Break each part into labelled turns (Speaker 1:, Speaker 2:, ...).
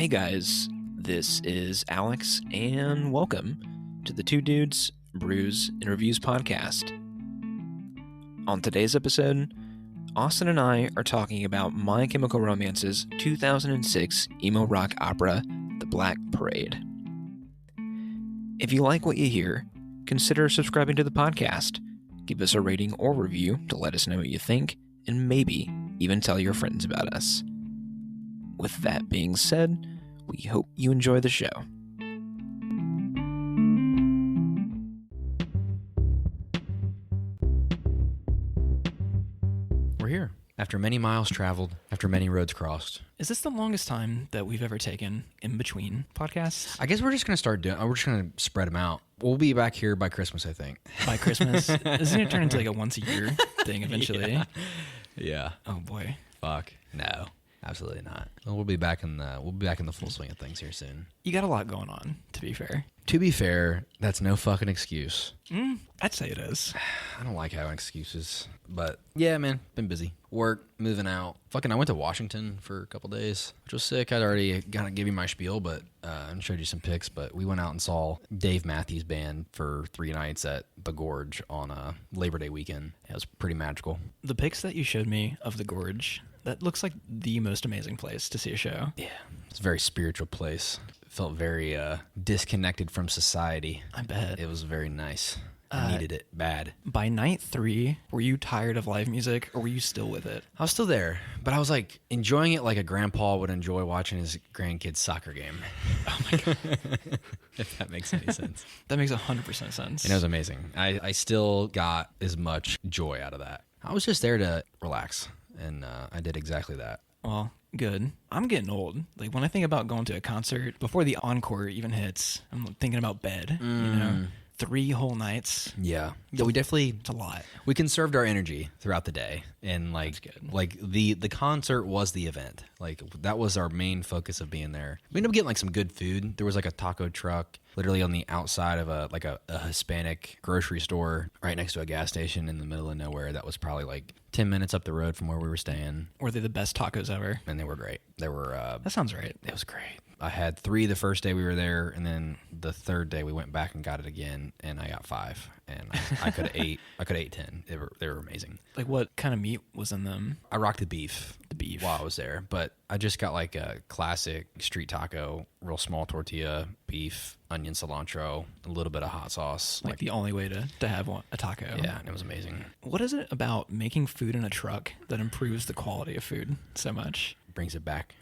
Speaker 1: Hey guys, this is Alex, and welcome to the Two Dudes, Brews, and Reviews podcast. On today's episode, Austin and I are talking about My Chemical Romance's 2006 emo rock opera, The Black Parade. If you like what you hear, consider subscribing to the podcast, give us a rating or review to let us know what you think, and maybe even tell your friends about us. With that being said, we hope you enjoy the show.
Speaker 2: We're here. After many miles traveled, after many roads crossed.
Speaker 1: Is this the longest time that we've ever taken in between podcasts?
Speaker 2: I guess we're just going to start doing, we're just going to spread them out. We'll be back here by Christmas, I think.
Speaker 1: By Christmas? Isn't it turn into like a once a year thing eventually?
Speaker 2: Yeah.
Speaker 1: Oh boy.
Speaker 2: Fuck. No. Absolutely not. We'll be back in the full swing of things here soon.
Speaker 1: You got a lot going on, to be fair.
Speaker 2: To be fair, that's no fucking excuse.
Speaker 1: I'd say it is.
Speaker 2: I don't like having excuses, but yeah, man, been busy. Work, moving out. Fucking, I went to Washington for a couple days, which was sick. I'd already kind of give you my spiel, but I showed you some pics. But we went out and saw Dave Mathews Band for 3 nights at the Gorge on Labor Day weekend. It was pretty magical.
Speaker 1: The pics that you showed me of the Gorge, that looks like the most amazing place to see a show.
Speaker 2: Yeah, it's a very spiritual place. It felt very disconnected from society.
Speaker 1: I bet.
Speaker 2: It was very nice. I needed it bad.
Speaker 1: By night 3, were you tired of live music, or were you still with it?
Speaker 2: I was still there, but I was like enjoying it like a grandpa would enjoy watching his grandkid's soccer game.
Speaker 1: Oh my God.
Speaker 2: If that makes any sense.
Speaker 1: That makes 100% sense.
Speaker 2: And it was amazing. I still got as much joy out of that. I was just there to relax, and I did exactly that.
Speaker 1: Well, good. I'm getting old. Like, when I think about going to a concert, before the encore even hits, I'm thinking about bed, you know? 3 whole nights.
Speaker 2: Yeah. We definitely...
Speaker 1: It's a lot.
Speaker 2: We conserved our energy throughout the day. And, like, the concert was the event. Like, that was our main focus of being there. We ended up getting, like, some good food. There was, like, a taco truck literally on the outside of a Hispanic grocery store right next to a gas station in the middle of nowhere. That was probably, like, 10 minutes up the road from where we were staying.
Speaker 1: Were they the best tacos ever?
Speaker 2: And they were great. They were...
Speaker 1: that sounds right.
Speaker 2: It was great. I had 3 the first day we were there, and then the third day we went back and got it again, and I got 5. And I could have ate. I could have ate 10. They were amazing.
Speaker 1: Like, what kind of meat was in them?
Speaker 2: I rocked the beef.
Speaker 1: The beef
Speaker 2: while I was there, but I just got like a classic street taco, real small tortilla, beef, onion, cilantro, a little bit of hot sauce.
Speaker 1: Like the only way to have a taco.
Speaker 2: Yeah, and it was amazing.
Speaker 1: What is it about making food in a truck that improves the quality of food so much?
Speaker 2: Brings it back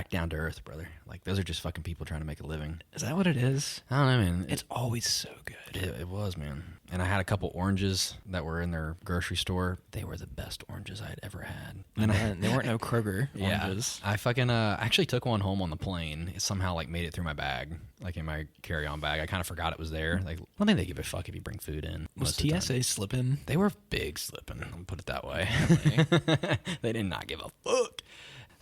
Speaker 2: down to earth, brother. Like, those are just fucking people trying to make a living.
Speaker 1: Is that what it is?
Speaker 2: I don't know, man.
Speaker 1: It's always so good.
Speaker 2: It was, man. And I had a couple oranges that were in their grocery store. They were the best oranges I had ever had.
Speaker 1: And they weren't no Kroger oranges.
Speaker 2: I fucking actually took one home on the plane. It somehow like made it through my bag, like in my carry-on bag. I kind of forgot it was there. Like, I don't think they give a fuck if you bring food in.
Speaker 1: Was TSA slipping?
Speaker 2: They were big slipping. I'll put it that way. They did not give a fuck.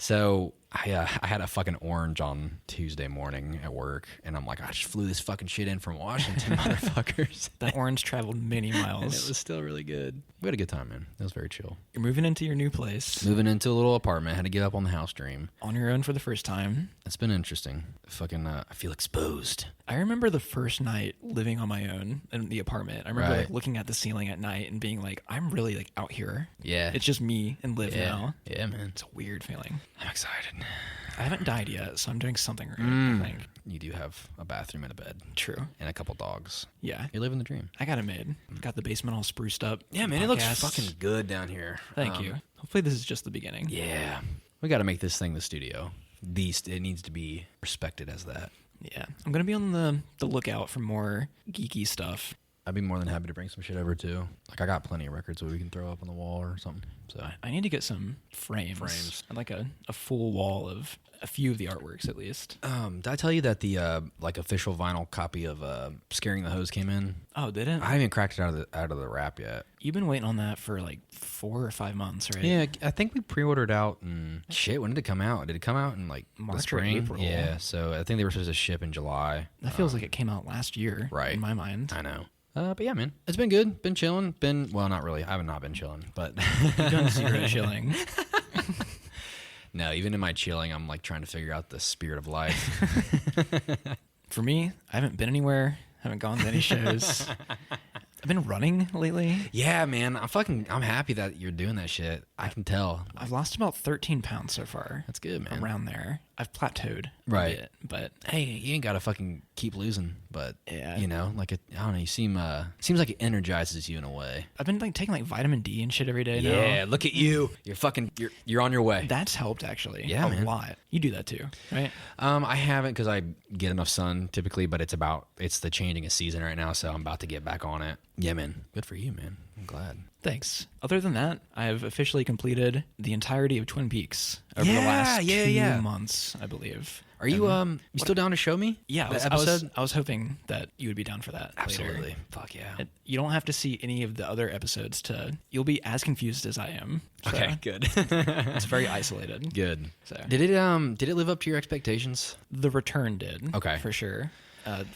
Speaker 2: So I had a fucking orange on Tuesday morning at work, and I'm like, I just flew this fucking shit in from Washington, motherfuckers.
Speaker 1: That orange traveled many miles.
Speaker 2: And it was still really good. We had a good time, man. It was very chill.
Speaker 1: You're moving into your new place.
Speaker 2: Moving into a little apartment. Had to give up on the house dream.
Speaker 1: On your own for the first time.
Speaker 2: It's been interesting. Fucking, I feel exposed.
Speaker 1: I remember the first night living on my own in the apartment. I remember like looking at the ceiling at night and being like, I'm really like out here.
Speaker 2: Yeah.
Speaker 1: It's just me and Liv now.
Speaker 2: Yeah, man.
Speaker 1: It's a weird feeling.
Speaker 2: I'm excited.
Speaker 1: I haven't died yet, so I'm doing something right, I think.
Speaker 2: You do have a bathroom and a bed.
Speaker 1: True.
Speaker 2: And a couple dogs.
Speaker 1: Yeah.
Speaker 2: You're living the dream.
Speaker 1: I got it made. Got the basement all spruced up.
Speaker 2: Yeah, man, it looks fucking good down here.
Speaker 1: Thank you. Hopefully this is just the beginning.
Speaker 2: Yeah. We got to make this thing the studio. It needs to be respected as that.
Speaker 1: Yeah. I'm going to be on the lookout for more geeky stuff.
Speaker 2: I'd be more than happy to bring some shit over, too. Like, I got plenty of records that we can throw up on the wall or something. So
Speaker 1: I need to get some frames. I'd like a full wall of a few of the artworks, at least.
Speaker 2: Did I tell you that the like official vinyl copy of Scaring the Hose came in?
Speaker 1: Oh, did it?
Speaker 2: I haven't cracked it out of the wrap yet.
Speaker 1: You've been waiting on that for like 4 or 5 months, right?
Speaker 2: Yeah, I think we pre-ordered out in... Shit, when did it come out? Did it come out in like
Speaker 1: March
Speaker 2: the spring?
Speaker 1: or April?
Speaker 2: Yeah, so I think they were supposed to ship in July.
Speaker 1: That feels like it came out last year,
Speaker 2: right?
Speaker 1: In my mind.
Speaker 2: I know. But yeah, man, it's been good. Been chilling. Well, not really. I have not been chilling, but
Speaker 1: you've done 0 chilling.
Speaker 2: No, even in my chilling, I'm like trying to figure out the spirit of life.
Speaker 1: For me, I haven't been anywhere. Haven't gone to any shows. I've been running lately.
Speaker 2: Yeah, man. I'm happy that you're doing that shit. I can tell.
Speaker 1: I've lost about 13 pounds so far.
Speaker 2: That's good, man.
Speaker 1: Around there. I've plateaued a bit, but
Speaker 2: hey, you ain't got to fucking keep losing. But,
Speaker 1: yeah.
Speaker 2: you know, like, I don't know, you seems like it energizes you in a way.
Speaker 1: I've been like taking like vitamin D and shit every day now.
Speaker 2: Yeah, look at you. You're on your way.
Speaker 1: That's helped actually.
Speaker 2: Yeah,
Speaker 1: a
Speaker 2: man.
Speaker 1: lot. You do that too, right?
Speaker 2: I haven't because I get enough sun typically, but it's the changing of season right now, so I'm about to get back on it. Yeah, man. Good for you, man. I'm glad.
Speaker 1: Thanks. Other than that, I have officially completed the entirety of Twin Peaks over the last 2 months, I believe.
Speaker 2: Are you still down to show me?
Speaker 1: Yeah, I was hoping that you would be down for that.
Speaker 2: Absolutely.
Speaker 1: Later.
Speaker 2: Fuck yeah.
Speaker 1: You don't have to see any of the other episodes you'll be as confused as I am. So
Speaker 2: Okay, good.
Speaker 1: It's very isolated.
Speaker 2: Good.
Speaker 1: So
Speaker 2: Did it live up to your expectations?
Speaker 1: The Return did.
Speaker 2: Okay.
Speaker 1: For sure.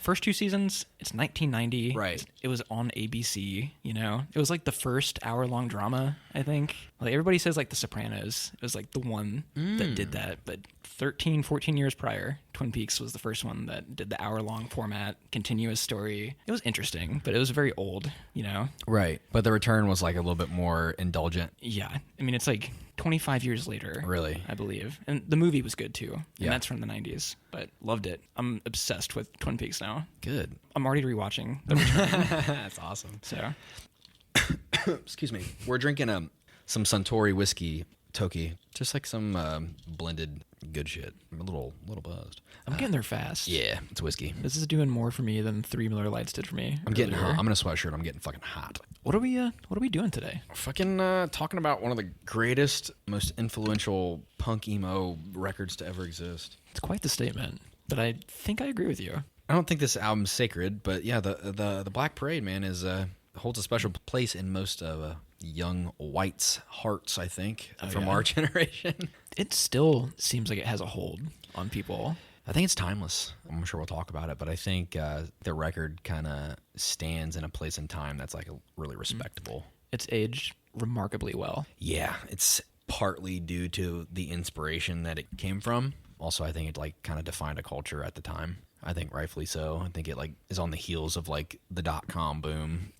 Speaker 1: First 2 seasons, it's 1990.
Speaker 2: Right.
Speaker 1: It was on ABC, you know? It was like the first hour-long drama, I think. Like everybody says like The Sopranos. It was like the one that did that. But 13, 14 years prior, Twin Peaks was the first one that did the hour-long format, continuous story. It was interesting, but it was very old, you know?
Speaker 2: Right. But The Return was like a little bit more indulgent.
Speaker 1: Yeah. I mean, it's like 25 years later.
Speaker 2: Really?
Speaker 1: I believe. And the movie was good too. And
Speaker 2: Yeah.
Speaker 1: that's from the 90s. But loved it. I'm obsessed with Twin Peaks now.
Speaker 2: Good.
Speaker 1: I'm already rewatching The Return.
Speaker 2: That's awesome.
Speaker 1: So,
Speaker 2: Excuse me. We're drinking some Suntory whiskey, Toki, just like some blended good shit. I'm a little buzzed.
Speaker 1: I'm getting there fast.
Speaker 2: Yeah, it's whiskey.
Speaker 1: This is doing more for me than 3 Miller Lights did for me.
Speaker 2: I'm getting
Speaker 1: earlier.
Speaker 2: hot. I'm in a sweatshirt. I'm getting fucking hot.
Speaker 1: What are we doing today?
Speaker 2: Fucking talking about one of the greatest, most influential punk emo records to ever exist.
Speaker 1: It's quite the statement, but I think I agree with you.
Speaker 2: I don't think this album's sacred, but yeah, the Black Parade, man, holds a special place in most of young whites' hearts, I think, from our generation.
Speaker 1: It still seems like it has a hold on people.
Speaker 2: I think it's timeless. I'm sure we'll talk about it, but I think the record kind of stands in a place in time that's like really respectable.
Speaker 1: It's aged remarkably well.
Speaker 2: Yeah, it's partly due to the inspiration that it came from. Also, I think it like kind of defined a culture at the time. I think rightfully so. I think it like is on the heels of like the .com boom.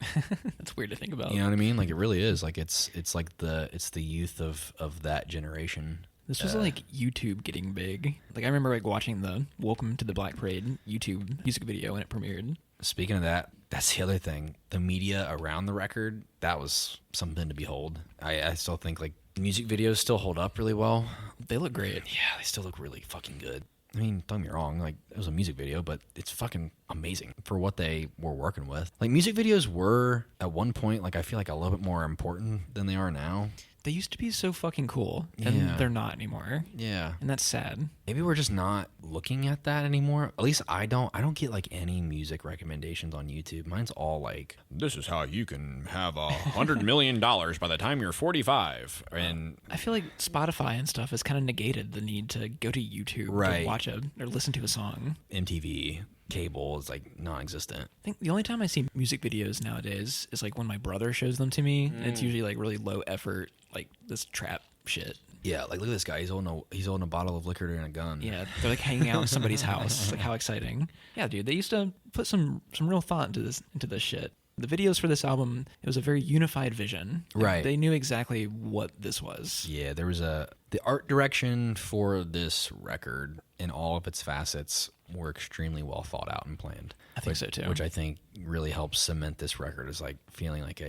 Speaker 1: That's weird to think about.
Speaker 2: You know what I mean? Like it really is. Like it's the youth of that generation.
Speaker 1: This was like YouTube getting big. Like I remember like watching the Welcome to the Black Parade YouTube music video when it premiered.
Speaker 2: Speaking of that, that's the other thing. The media around the record, that was something to behold. I still think like music videos still hold up really well.
Speaker 1: They look great.
Speaker 2: Yeah, they still look really fucking good. I mean, don't get me wrong, like, it was a music video, but it's fucking amazing for what they were working with. Like, music videos were, at one point, like, I feel like a little bit more important than they are now.
Speaker 1: They used to be so fucking cool, and they're not anymore.
Speaker 2: Yeah.
Speaker 1: And that's sad.
Speaker 2: Maybe we're just not looking at that anymore. At least I don't get, like, any music recommendations on YouTube. Mine's all, like, this is how you can have $100 million by the time you're 45. And
Speaker 1: I feel like Spotify and stuff has kind of negated the need to go to YouTube to watch or listen to a song.
Speaker 2: MTV, cable is, like, non-existent.
Speaker 1: I think the only time I see music videos nowadays is, like, when my brother shows them to me, and it's usually, like, really low effort, like, this trap shit.
Speaker 2: Yeah, like, look at this guy. He's holding a bottle of liquor and a gun.
Speaker 1: Yeah, they're, like, hanging out in somebody's house. Like, how exciting. Yeah, dude, they used to put some real thought into this shit. The videos for this album, it was a very unified vision.
Speaker 2: Right.
Speaker 1: They knew exactly what this was.
Speaker 2: Yeah, there was the art direction for this record in all of its facets were extremely well thought out and planned.
Speaker 1: I think so too.
Speaker 2: Which I think really helps cement this record as like feeling like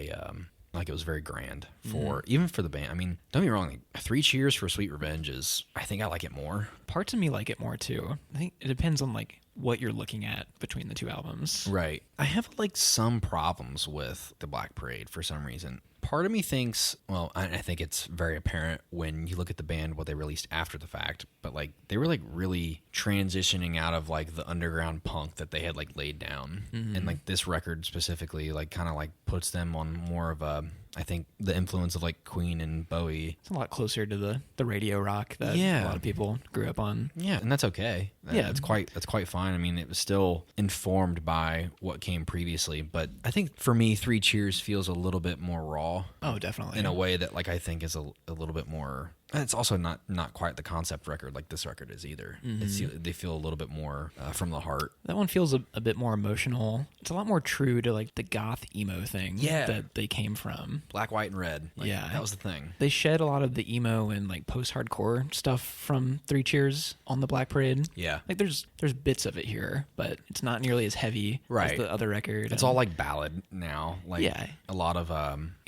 Speaker 2: like it was very grand for even for the band. I mean, don't get me wrong, like 3 Cheers for Sweet Revenge I think I like it more.
Speaker 1: Parts of me like it more too. I think it depends on like what you're looking at between the two albums.
Speaker 2: Right. I have like some problems with the Black Parade for some reason. Part of me thinks, well, I think it's very apparent when you look at the band, what they released after the fact, but like they were like really transitioning out of like the underground punk that they had like laid down. And like this record specifically like kind of like puts them on more of a, I think the influence of like Queen and Bowie.
Speaker 1: It's a lot closer to the radio rock that a lot of people grew up on.
Speaker 2: Yeah, and that's okay.
Speaker 1: Yeah,
Speaker 2: that's quite fine. I mean, it was still informed by what came previously, but I think for me, 3 Cheers feels a little bit more raw.
Speaker 1: Oh, definitely.
Speaker 2: In a way that like I think is a little bit more And it's also not quite the concept record like this record is either. They feel a little bit more from the heart.
Speaker 1: That one feels a bit more emotional. It's a lot more true to like the goth emo thing that they came from.
Speaker 2: Black, white, and red. Like, that was the thing.
Speaker 1: They shed a lot of the emo and like post-hardcore stuff from Three Cheers on the Black Parade.
Speaker 2: Yeah.
Speaker 1: Like there's bits of it here, but it's not nearly as heavy as the other record.
Speaker 2: It's all like ballad now. Like a lot of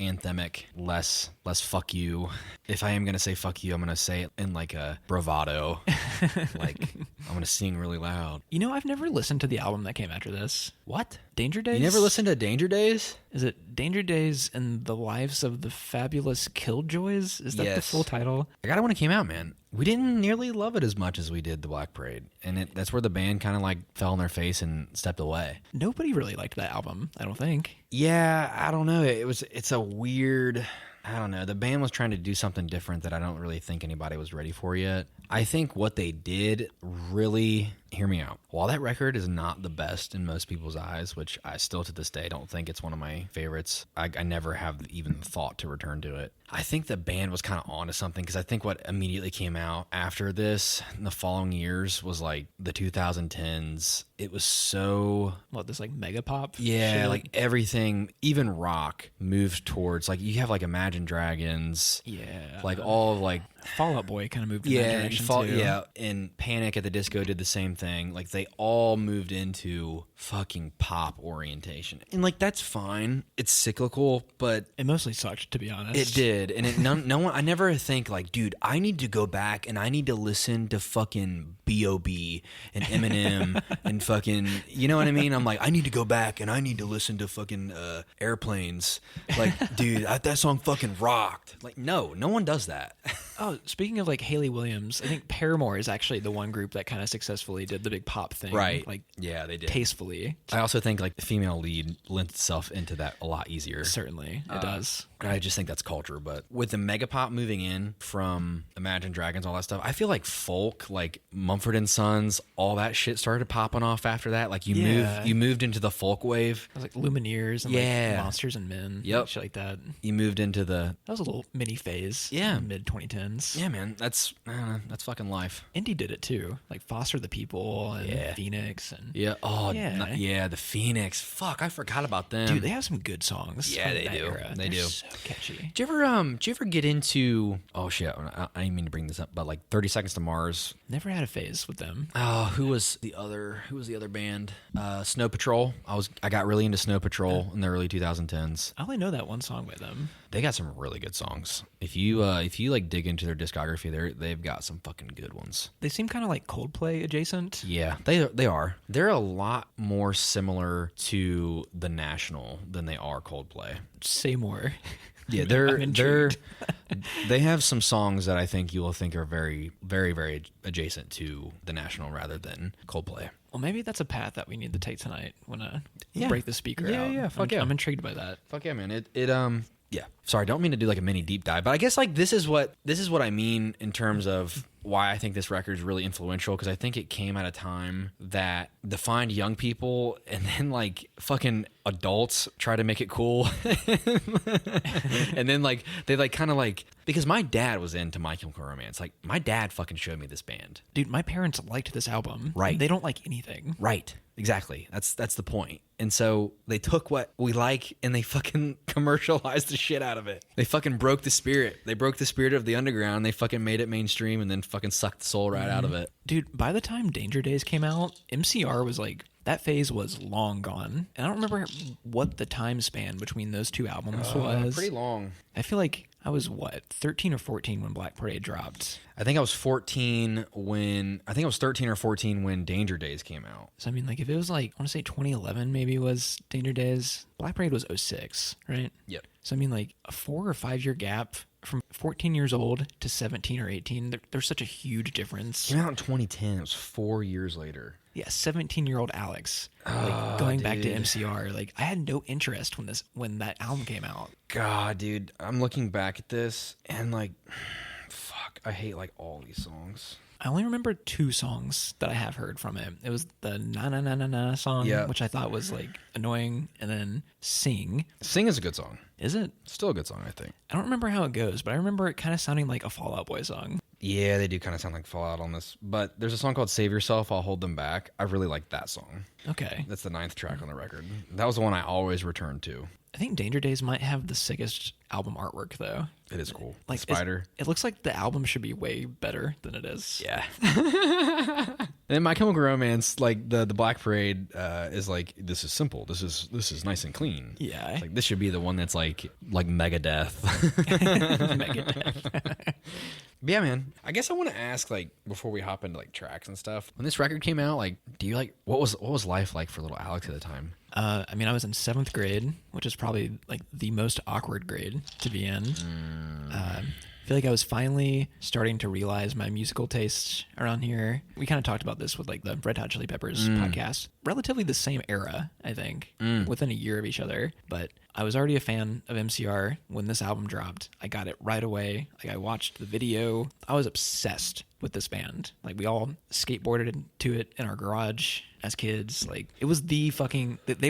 Speaker 2: anthemic, less fuck you. If I am going to say fuck you, I'm going to say it in like a bravado. Like I'm going to sing really loud.
Speaker 1: You know, I've never listened to the album that came after this.
Speaker 2: What?
Speaker 1: Danger Days?
Speaker 2: You never listened to Danger Days?
Speaker 1: Is it Danger Days and the Lives of the Fabulous Killjoys? Is that the full title?
Speaker 2: I got it when it came out, man. We didn't nearly love it as much as we did the Black Parade. And that's where the band kind of like fell on their face and stepped away.
Speaker 1: Nobody really liked that album, I don't think.
Speaker 2: Yeah, I don't know. It's a weird... I don't know. The band was trying to do something different that I don't really think anybody was ready for yet. I think what they did really, hear me out. While that record is not the best in most people's eyes, which I still to this day don't think it's one of my favorites, I never have even thought to return to it. I think the band was kind of onto something because I think what immediately came out after this in the following years was like the 2010s. It was so...
Speaker 1: What, this like mega pop?
Speaker 2: Yeah,
Speaker 1: shit?
Speaker 2: like everything, even rock moved towards, like you have like Imagine Dragons.
Speaker 1: Yeah.
Speaker 2: Like all of like...
Speaker 1: Fall Out Boy kind of moved in that direction too.
Speaker 2: Yeah, and Panic at the Disco did the same thing. Like they all moved into fucking pop orientation. And like that's fine. It's cyclical, but
Speaker 1: it mostly sucked, to be honest.
Speaker 2: It did. And no one, I never think like, dude, I need to go back and I need to listen to fucking B.O.B. and Eminem and fucking, you know what I mean? I'm like, I need to go back and I need to listen to fucking Airplanes. Like, dude, that song fucking rocked. Like, no one does that.
Speaker 1: Oh, speaking of like Hayley Williams, I think Paramore is actually the one group that kind of successfully did the big pop thing.
Speaker 2: Right.
Speaker 1: Like,
Speaker 2: yeah, they did.
Speaker 1: Tastefully.
Speaker 2: I also think like the female lead lends itself into that a lot easier.
Speaker 1: Certainly, it does.
Speaker 2: I just think that's culture. But with the megapop moving in from Imagine Dragons, all that stuff, I feel like folk, like Mumford and Sons, all that shit started popping off after that. Like you moved into the folk wave.
Speaker 1: It was like Lumineers and like Monsters and Men.
Speaker 2: Yep.
Speaker 1: Like shit like that.
Speaker 2: You moved into the...
Speaker 1: That was a little mini phase.
Speaker 2: Yeah.
Speaker 1: Mid 2010s.
Speaker 2: Yeah, man. That's fucking life.
Speaker 1: Indie did it too. Like Foster the People and Phoenix. And
Speaker 2: the Phoenix. Fuck, I forgot about them.
Speaker 1: Dude, they have some good songs.
Speaker 2: Yeah, they do.
Speaker 1: Era.
Speaker 2: They do.
Speaker 1: So catchy.
Speaker 2: Did you ever get into... Oh, shit. I didn't mean to bring this up, but like 30 Seconds to Mars.
Speaker 1: Never had a phase with them.
Speaker 2: Oh, who was the other band? Snow Patrol. I got really into Snow Patrol in the early 2010s.
Speaker 1: I only know that one song by them.
Speaker 2: They got some really good songs. If you like dig into their discography, they've got some fucking good ones.
Speaker 1: They seem kind of like Coldplay adjacent.
Speaker 2: Yeah, they are. They're a lot more similar to The National than they are Coldplay.
Speaker 1: Say more.
Speaker 2: Yeah, they have some songs that I think you will think are very, very, very adjacent to The National rather than Coldplay.
Speaker 1: Well, maybe that's a path that we need to take tonight when break the speaker out.
Speaker 2: Yeah,
Speaker 1: I'm intrigued by that.
Speaker 2: Fuck yeah, man. Yeah. Sorry, I don't mean to do like a mini deep dive, but I guess like this is what I mean in terms of why I think this record is really influential, because I think it came at a time that defined young people, and then like fucking adults try to make it cool. And then like they like kind of like, because my dad was into My Chemical Romance. Like my dad fucking showed me this band.
Speaker 1: Dude, my parents liked this album.
Speaker 2: Right.
Speaker 1: They don't like anything.
Speaker 2: Right. Exactly. That's the point. And so they took what we like and they fucking commercialized the shit out of it. They fucking broke the spirit. They broke the spirit of the underground. They fucking made it mainstream and then fucking sucked the soul right out of it.
Speaker 1: Dude, by the time Danger Days came out, MCR was like, that phase was long gone. And I don't remember what the time span between those two albums was.
Speaker 2: Pretty long.
Speaker 1: I feel like I was 13 or 14 when Black Parade dropped.
Speaker 2: I think I was 13 when Danger Days came out.
Speaker 1: So I mean, like if it was like, I want to say 2011 maybe was Danger Days. Black Parade was 06, right?
Speaker 2: Yep.
Speaker 1: So I mean, like a 4 or 5 year gap from 14 years old to 17 or 18. There's such a huge difference.
Speaker 2: It came out in 2010. It was 4 years later.
Speaker 1: Yeah, 17-year-old Alex, like going back to MCR. Like I had no interest when that album came out.
Speaker 2: God, dude, I'm looking back at this and like, fuck. fuck, I hate like all these songs.
Speaker 1: I only remember 2 songs that I have heard from it. It was the Na Na Na Na Na song, which I thought was like annoying, and then Sing.
Speaker 2: Sing is a good song.
Speaker 1: Is it?
Speaker 2: Still a good song, I think.
Speaker 1: I don't remember how it goes, but I remember it kind of sounding like a Fall Out Boy song.
Speaker 2: Yeah, they do kind of sound like Fallout on this. But there's a song called Save Yourself, I'll Hold Them Back. I really like that song.
Speaker 1: Okay.
Speaker 2: That's the 9th track on the record. That was the one I always returned to.
Speaker 1: I think Danger Days might have the sickest album artwork, though.
Speaker 2: It is cool.
Speaker 1: Like
Speaker 2: the spider.
Speaker 1: It looks like the album should be way better than it is.
Speaker 2: Yeah. And My Chemical Romance, like the Black Parade, is like, this is simple. This is nice and clean.
Speaker 1: Yeah.
Speaker 2: It's like this should be the one that's like Megadeth.
Speaker 1: Megadeth.
Speaker 2: But yeah, man. I guess I want to ask, like, before we hop into like tracks and stuff, when this record came out, like, do you like what was life like for little Alex at the time?
Speaker 1: I mean, I was in 7th grade, which is probably like the most awkward grade to be in. I feel like I was finally starting to realize my musical tastes around here. We kind of talked about this with like the Red Hot Chili Peppers podcast. Relatively the same era, I think, within a year of each other. But I was already a fan of MCR when this album dropped. I got it right away. Like, I watched the video. I was obsessed with this band. Like, we all skateboarded to it in our garage as kids. Like, it was they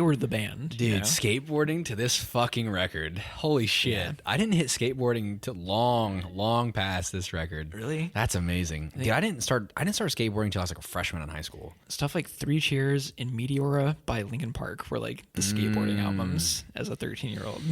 Speaker 1: were the band.
Speaker 2: Dude,
Speaker 1: you know?
Speaker 2: skateboarding to this fucking record. Holy shit. Yeah. I didn't hit skateboarding till long past this record.
Speaker 1: Really?
Speaker 2: That's amazing. Dude, I didn't start skateboarding until I was like a freshman in high school.
Speaker 1: Stuff like 3 Cheers and Meteora by Linkin Park were like the skateboarding albums as a 13-year-old.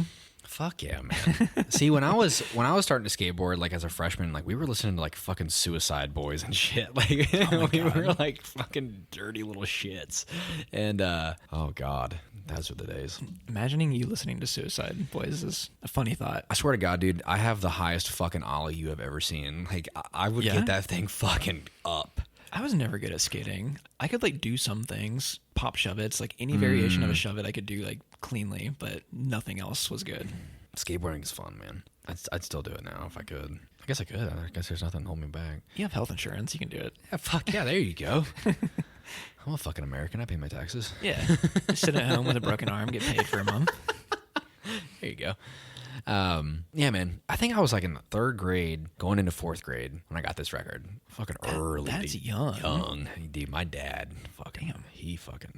Speaker 2: Fuck yeah, man. See, when I was starting to skateboard, like as a freshman, like we were listening to like fucking Suicide Boys and shit. Like we were like fucking dirty little shits. And oh god, those were the days.
Speaker 1: Imagining you listening to Suicide Boys is a funny thought.
Speaker 2: I swear to God, dude, I have the highest fucking ollie you have ever seen. Like I would get that thing fucking up.
Speaker 1: I was never good at skating. I could like do some things, pop shove it's like any variation of a shove it I could do like cleanly, but nothing else was good.
Speaker 2: Skateboarding is fun, man. I'd still do it now if I could. I guess I could. I guess there's nothing holding me back.
Speaker 1: You have health insurance. You can do it.
Speaker 2: Yeah, fuck yeah. There you go. I'm a fucking American. I pay my taxes.
Speaker 1: Yeah. Just sit at home with a broken arm, get paid for a month.
Speaker 2: There you go. Yeah, man. I think I was like in the 3rd grade, going into 4th grade when I got this record. Fucking early.
Speaker 1: That's
Speaker 2: dude.
Speaker 1: young.
Speaker 2: Dude, my dad, he fucking,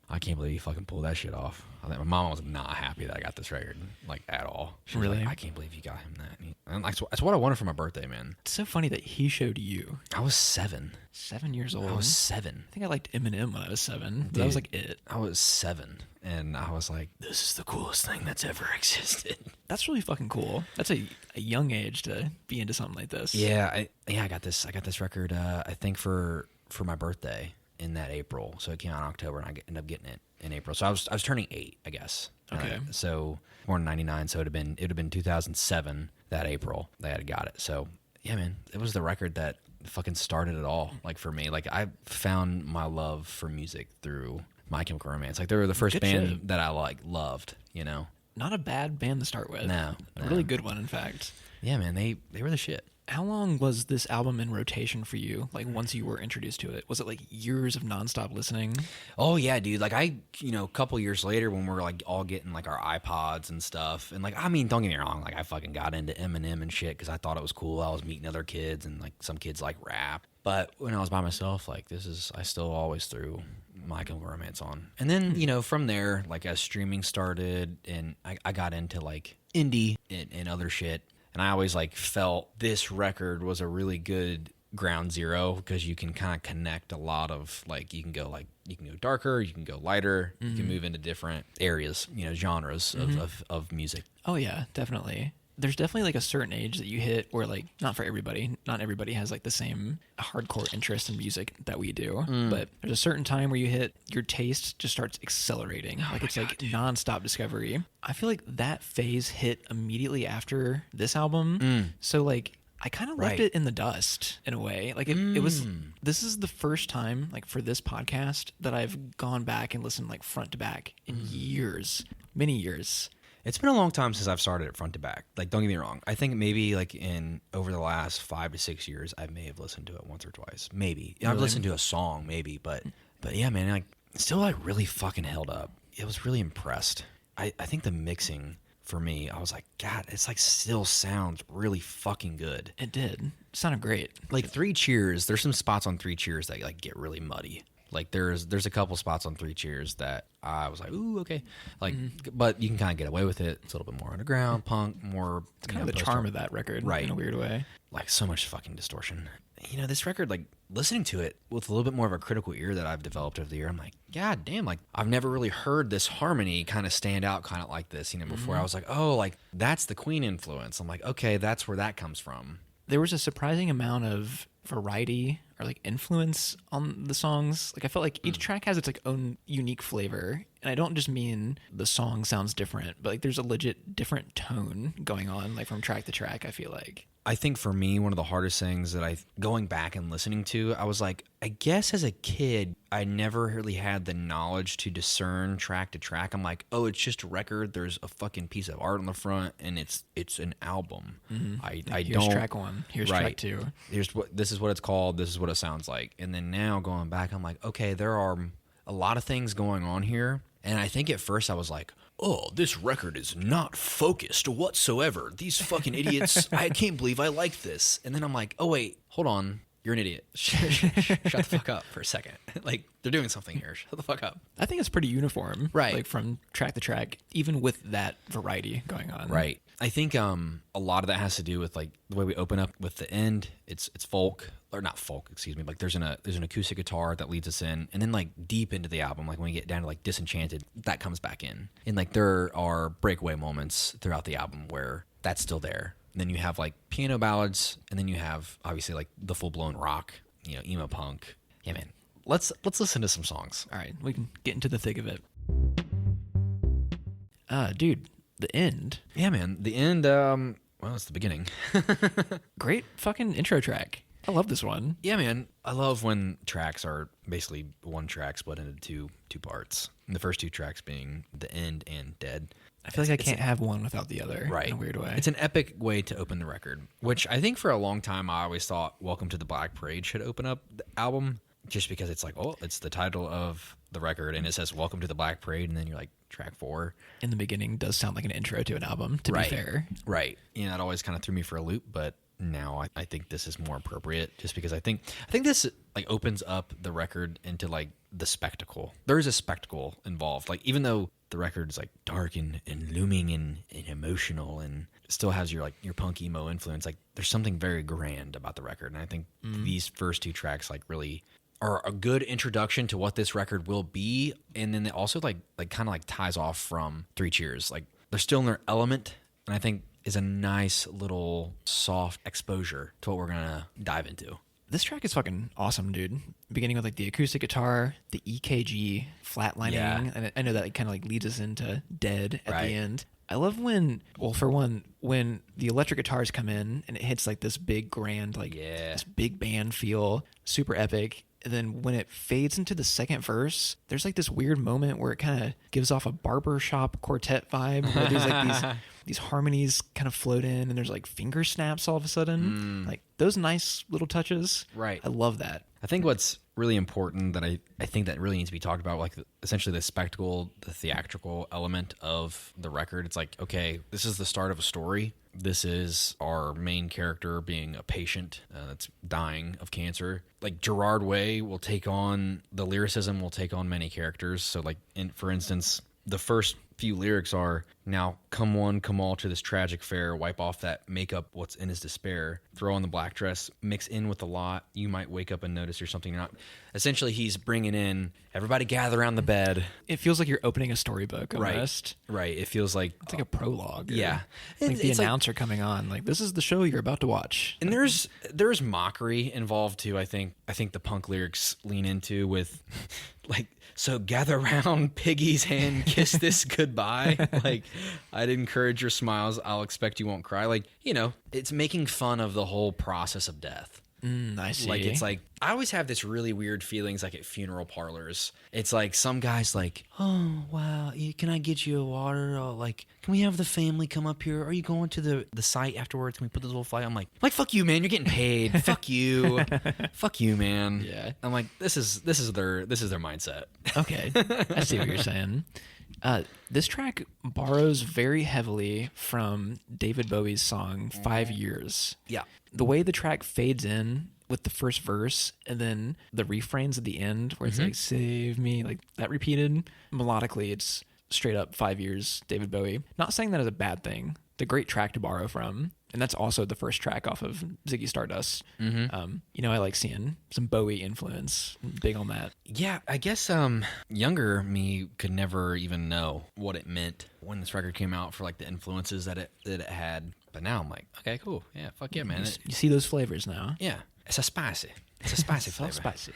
Speaker 2: I can't believe he fucking pulled that shit off. I think my mom was not happy that I got this record, like, at all. She was
Speaker 1: really?
Speaker 2: like, I can't believe you got him that. And that's what I wanted for my birthday, man.
Speaker 1: It's so funny that he showed you.
Speaker 2: I was 7.
Speaker 1: 7 years old.
Speaker 2: I was 7.
Speaker 1: I think I liked Eminem when I was 7. But
Speaker 2: Dude,
Speaker 1: that was like it.
Speaker 2: I was 7. And I was like, this is the coolest thing that's ever existed.
Speaker 1: That's really fucking cool. That's a young age to be into something like this.
Speaker 2: Yeah, I got this record. I think for my birthday in that April. So it came out in October, and I ended up getting it in April. So I was turning 8, I guess.
Speaker 1: Okay.
Speaker 2: So born in '99, so it would have been 2007 that April that I had got it. So yeah, man, it was the record that fucking started it all. Like for me, like I found my love for music through My Chemical Romance. Like they were the first band that I like loved, you know.
Speaker 1: Not a bad band to start with.
Speaker 2: No.
Speaker 1: A really good one, in fact.
Speaker 2: Yeah, man, they were the shit.
Speaker 1: How long was this album in rotation for you? Like once you were introduced to it, was it like years of nonstop listening?
Speaker 2: Oh yeah, dude. Like a couple years later when we're like all getting like our iPods and stuff, and like I mean, don't get me wrong, like I fucking got into Eminem and shit because I thought it was cool. I was meeting other kids and like some kids like rap, but when I was by myself, like I still always threw My Chemical Romance on. And then from there, like as streaming started, and I got into like indie and other shit. And I always like felt this record was a really good ground zero because you can kind of connect a lot of like you can go darker, you can go lighter, you can move into different areas, genres of music. Oh
Speaker 1: yeah, definitely. There's definitely like a certain age that you hit where like not everybody has like the same hardcore interest in music that we do, but there's a certain time where you hit your taste just starts accelerating. Like it's like nonstop discovery. I feel like that phase hit immediately after this album. So like I kind of left it in the dust in a way. Like this is the first time like for this podcast that I've gone back and listened like front to back in years, many years.
Speaker 2: It's been a long time since I've started it front to back. Like, don't get me wrong. I think maybe like over the last 5 to 6 years, I may have listened to it once or twice. Maybe. Really? I've listened to a song, maybe. But yeah, man, like still like really fucking held up. I was really impressed. I think the mixing for me. I was like, God, it's like still sounds really fucking good.
Speaker 1: It did. It sounded great.
Speaker 2: Like Three Cheers, there's some spots on Three Cheers that like get really muddy. Like there's a couple spots on Three Cheers that I was like, ooh, okay. Like, but you can kind of get away with it. It's a little bit more underground, punk, more.
Speaker 1: It's kind of the charm of that record,
Speaker 2: right?
Speaker 1: In a weird way.
Speaker 2: Like so much fucking distortion. You know, this record, like listening to it with a little bit more of a critical ear that I've developed over the year, I'm like, God damn, like I've never really heard this harmony kind of stand out kind of like this. You know, before I was like, oh, like that's the Queen influence. I'm like, okay, that's where that comes from.
Speaker 1: There was a surprising amount of variety or like influence on the songs. Like I felt like each track has its like own unique flavor, and I don't just mean the song sounds different, but like there's a legit different tone going on like from track to track. I feel like
Speaker 2: I think for me, one of the hardest things that going back and listening to, I was like, I guess as a kid, I never really had the knowledge to discern track to track. I'm like, oh, it's just a record. There's a fucking piece of art on the front, and it's an album.
Speaker 1: Here's
Speaker 2: don't
Speaker 1: track one. Here's track two.
Speaker 2: This is what it's called. This is what it sounds like. And then now going back, I'm like, okay, there are a lot of things going on here. And I think at first I was like, oh, this record is not focused whatsoever. These fucking idiots, I can't believe I like this. And then I'm like, oh, wait, hold on. You're an idiot. Shut the fuck up for a second. Like, they're doing something here. Shut the fuck up.
Speaker 1: I think it's pretty uniform.
Speaker 2: Right.
Speaker 1: Like from track to track, even with that variety going on.
Speaker 2: Right. I think a lot of that has to do with like the way we open up with the end. It's folk, or not folk, excuse me. Like there's an acoustic guitar that leads us in, and then like deep into the album, like when we get down to like Disenchanted, that comes back in. And like there are breakaway moments throughout the album where that's still there. And then you have like piano ballads, and then you have obviously like the full blown rock, you know, emo punk. Yeah, man. Let's listen to some songs.
Speaker 1: All right, we can get into the thick of it. Dude, the end.
Speaker 2: Yeah, man. The end. Well, it's the beginning.
Speaker 1: Great fucking intro track. I love this one.
Speaker 2: Yeah, man. I love when tracks are basically one track split into two parts. And the first two tracks being the end and dead.
Speaker 1: I feel like I can't have one without the other.
Speaker 2: Right.
Speaker 1: In a weird way.
Speaker 2: It's an epic way to open the record, which I think for a long time I always thought Welcome to the Black Parade should open up the album, just because it's like, oh, it's the title of the record and it says Welcome to the Black Parade, and then you're like, track 4.
Speaker 1: In the beginning does sound like an intro to an album, to be fair.
Speaker 2: Right. You know, it always kind of threw me for a loop, but now I think this is more appropriate, just because I think this like opens up the record into like the spectacle. There's a spectacle involved. Like even though the record is like dark and looming and emotional and still has your punk emo influence, like there's something very grand about the record. And I think these first two tracks like really are a good introduction to what this record will be. And then it also like kind of like ties off from Three Cheers. Like they're still in their element, and I think is a nice little soft exposure to what we're gonna dive into.
Speaker 1: This track is fucking awesome, dude. Beginning with like the acoustic guitar, the EKG flatlining, and I know that kind of like leads us into Dead at the end. I love when the electric guitars come in and it hits like this big grand, this big band feel, super epic. And then when it fades into the second verse, there's like this weird moment where it kind of gives off a barbershop quartet vibe, where there's like these harmonies kind of float in, and there's like finger snaps all of a sudden. Like those nice little touches. Right. I love that.
Speaker 2: I think what's really important that I think that really needs to be talked about, like essentially the spectacle, the theatrical element of the record. It's like, okay, this is the start of a story. This is our main character being a patient that's dying of cancer. Like Gerard Way will take on, the lyricism will take on many characters. So like, for instance, the first few lyrics are, now come one, come all to this tragic fair, wipe off that makeup, what's in his despair, throw on the black dress, mix in with the lot, you might wake up and notice you're something you're not. Essentially, he's bringing in, everybody gather around the bed.
Speaker 1: It feels like you're opening a storybook almost.
Speaker 2: Right. It feels like...
Speaker 1: It's like a prologue.
Speaker 2: Yeah.
Speaker 1: Like the announcer coming on, like, this is the show you're about to watch.
Speaker 2: And there's mockery involved too, I think. I think the punk lyrics lean into with, like, so gather round Piggy's hand, kiss this goodbye. Like, I'd encourage your smiles. I'll expect you won't cry. Like, you know, it's making fun of the whole process of death.
Speaker 1: I see.
Speaker 2: Like, it's like, I always have this really weird feelings like at funeral parlors. It's like some guys like, oh, wow, can I get you a water? Or like, can we have the family come up here? Are you going to the site afterwards? Can we put this little flag? I'm like, fuck you, man. You're getting paid. Fuck you. Fuck you, man.
Speaker 1: Yeah.
Speaker 2: I'm like, this is their mindset.
Speaker 1: Okay. I see what you're saying. This track borrows very heavily from David Bowie's song 5 Years.
Speaker 2: Yeah.
Speaker 1: The way the track fades in with the first verse and then the refrains at the end where it's like, save me, like that repeated melodically, it's straight up 5 Years, David Bowie. Not saying that is a bad thing. It's a great track to borrow from. And that's also the first track off of Ziggy Stardust. I like seeing some Bowie influence. I'm big on that.
Speaker 2: Yeah, I guess younger me could never even know what it meant when this record came out for like the influences that it had. But now I'm like, okay, cool. Yeah, fuck yeah, man.
Speaker 1: You see those flavors now.
Speaker 2: Yeah, it's a spicy flavor.
Speaker 1: So spicy.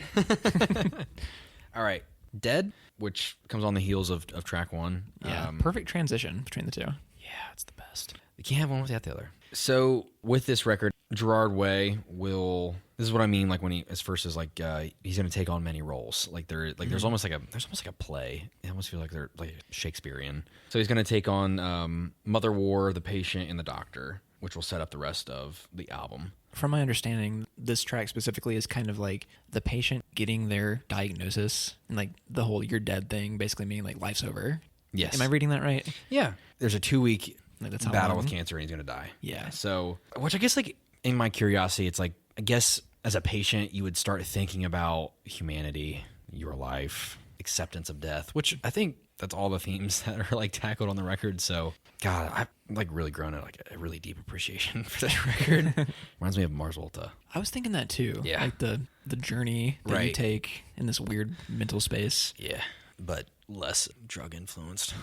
Speaker 2: All right, Dead, which comes on the heels of track 1.
Speaker 1: Yeah, perfect transition between the two.
Speaker 2: Yeah, it's the best. You can't have one without the other. So with this record, Gerard Way will. This is what I mean. Like when his first is like he's going to take on many roles. Like there's almost like a play. It almost feels like they're like Shakespearean. So he's going to take on Mother War, The Patient, and The Doctor, which will set up the rest of the album.
Speaker 1: From my understanding, this track specifically is kind of like the patient getting their diagnosis and like the whole "you're dead" thing, basically meaning like life's over.
Speaker 2: Yes.
Speaker 1: Am I reading that right?
Speaker 2: Yeah. There's a 2-week
Speaker 1: That's how
Speaker 2: battle
Speaker 1: long?
Speaker 2: with cancer and he's going to die.
Speaker 1: Yeah.
Speaker 2: So, which I guess like in my curiosity, it's like, I guess as a patient, you would start thinking about humanity, your life, acceptance of death, which I think that's all the themes that are like tackled on the record. So, God, I've like really grown like a really deep appreciation for this record. Reminds me of Mars Volta.
Speaker 1: I was thinking that too.
Speaker 2: Yeah.
Speaker 1: Like the journey that you
Speaker 2: Right.
Speaker 1: take in this weird mental space.
Speaker 2: Yeah. But less drug influenced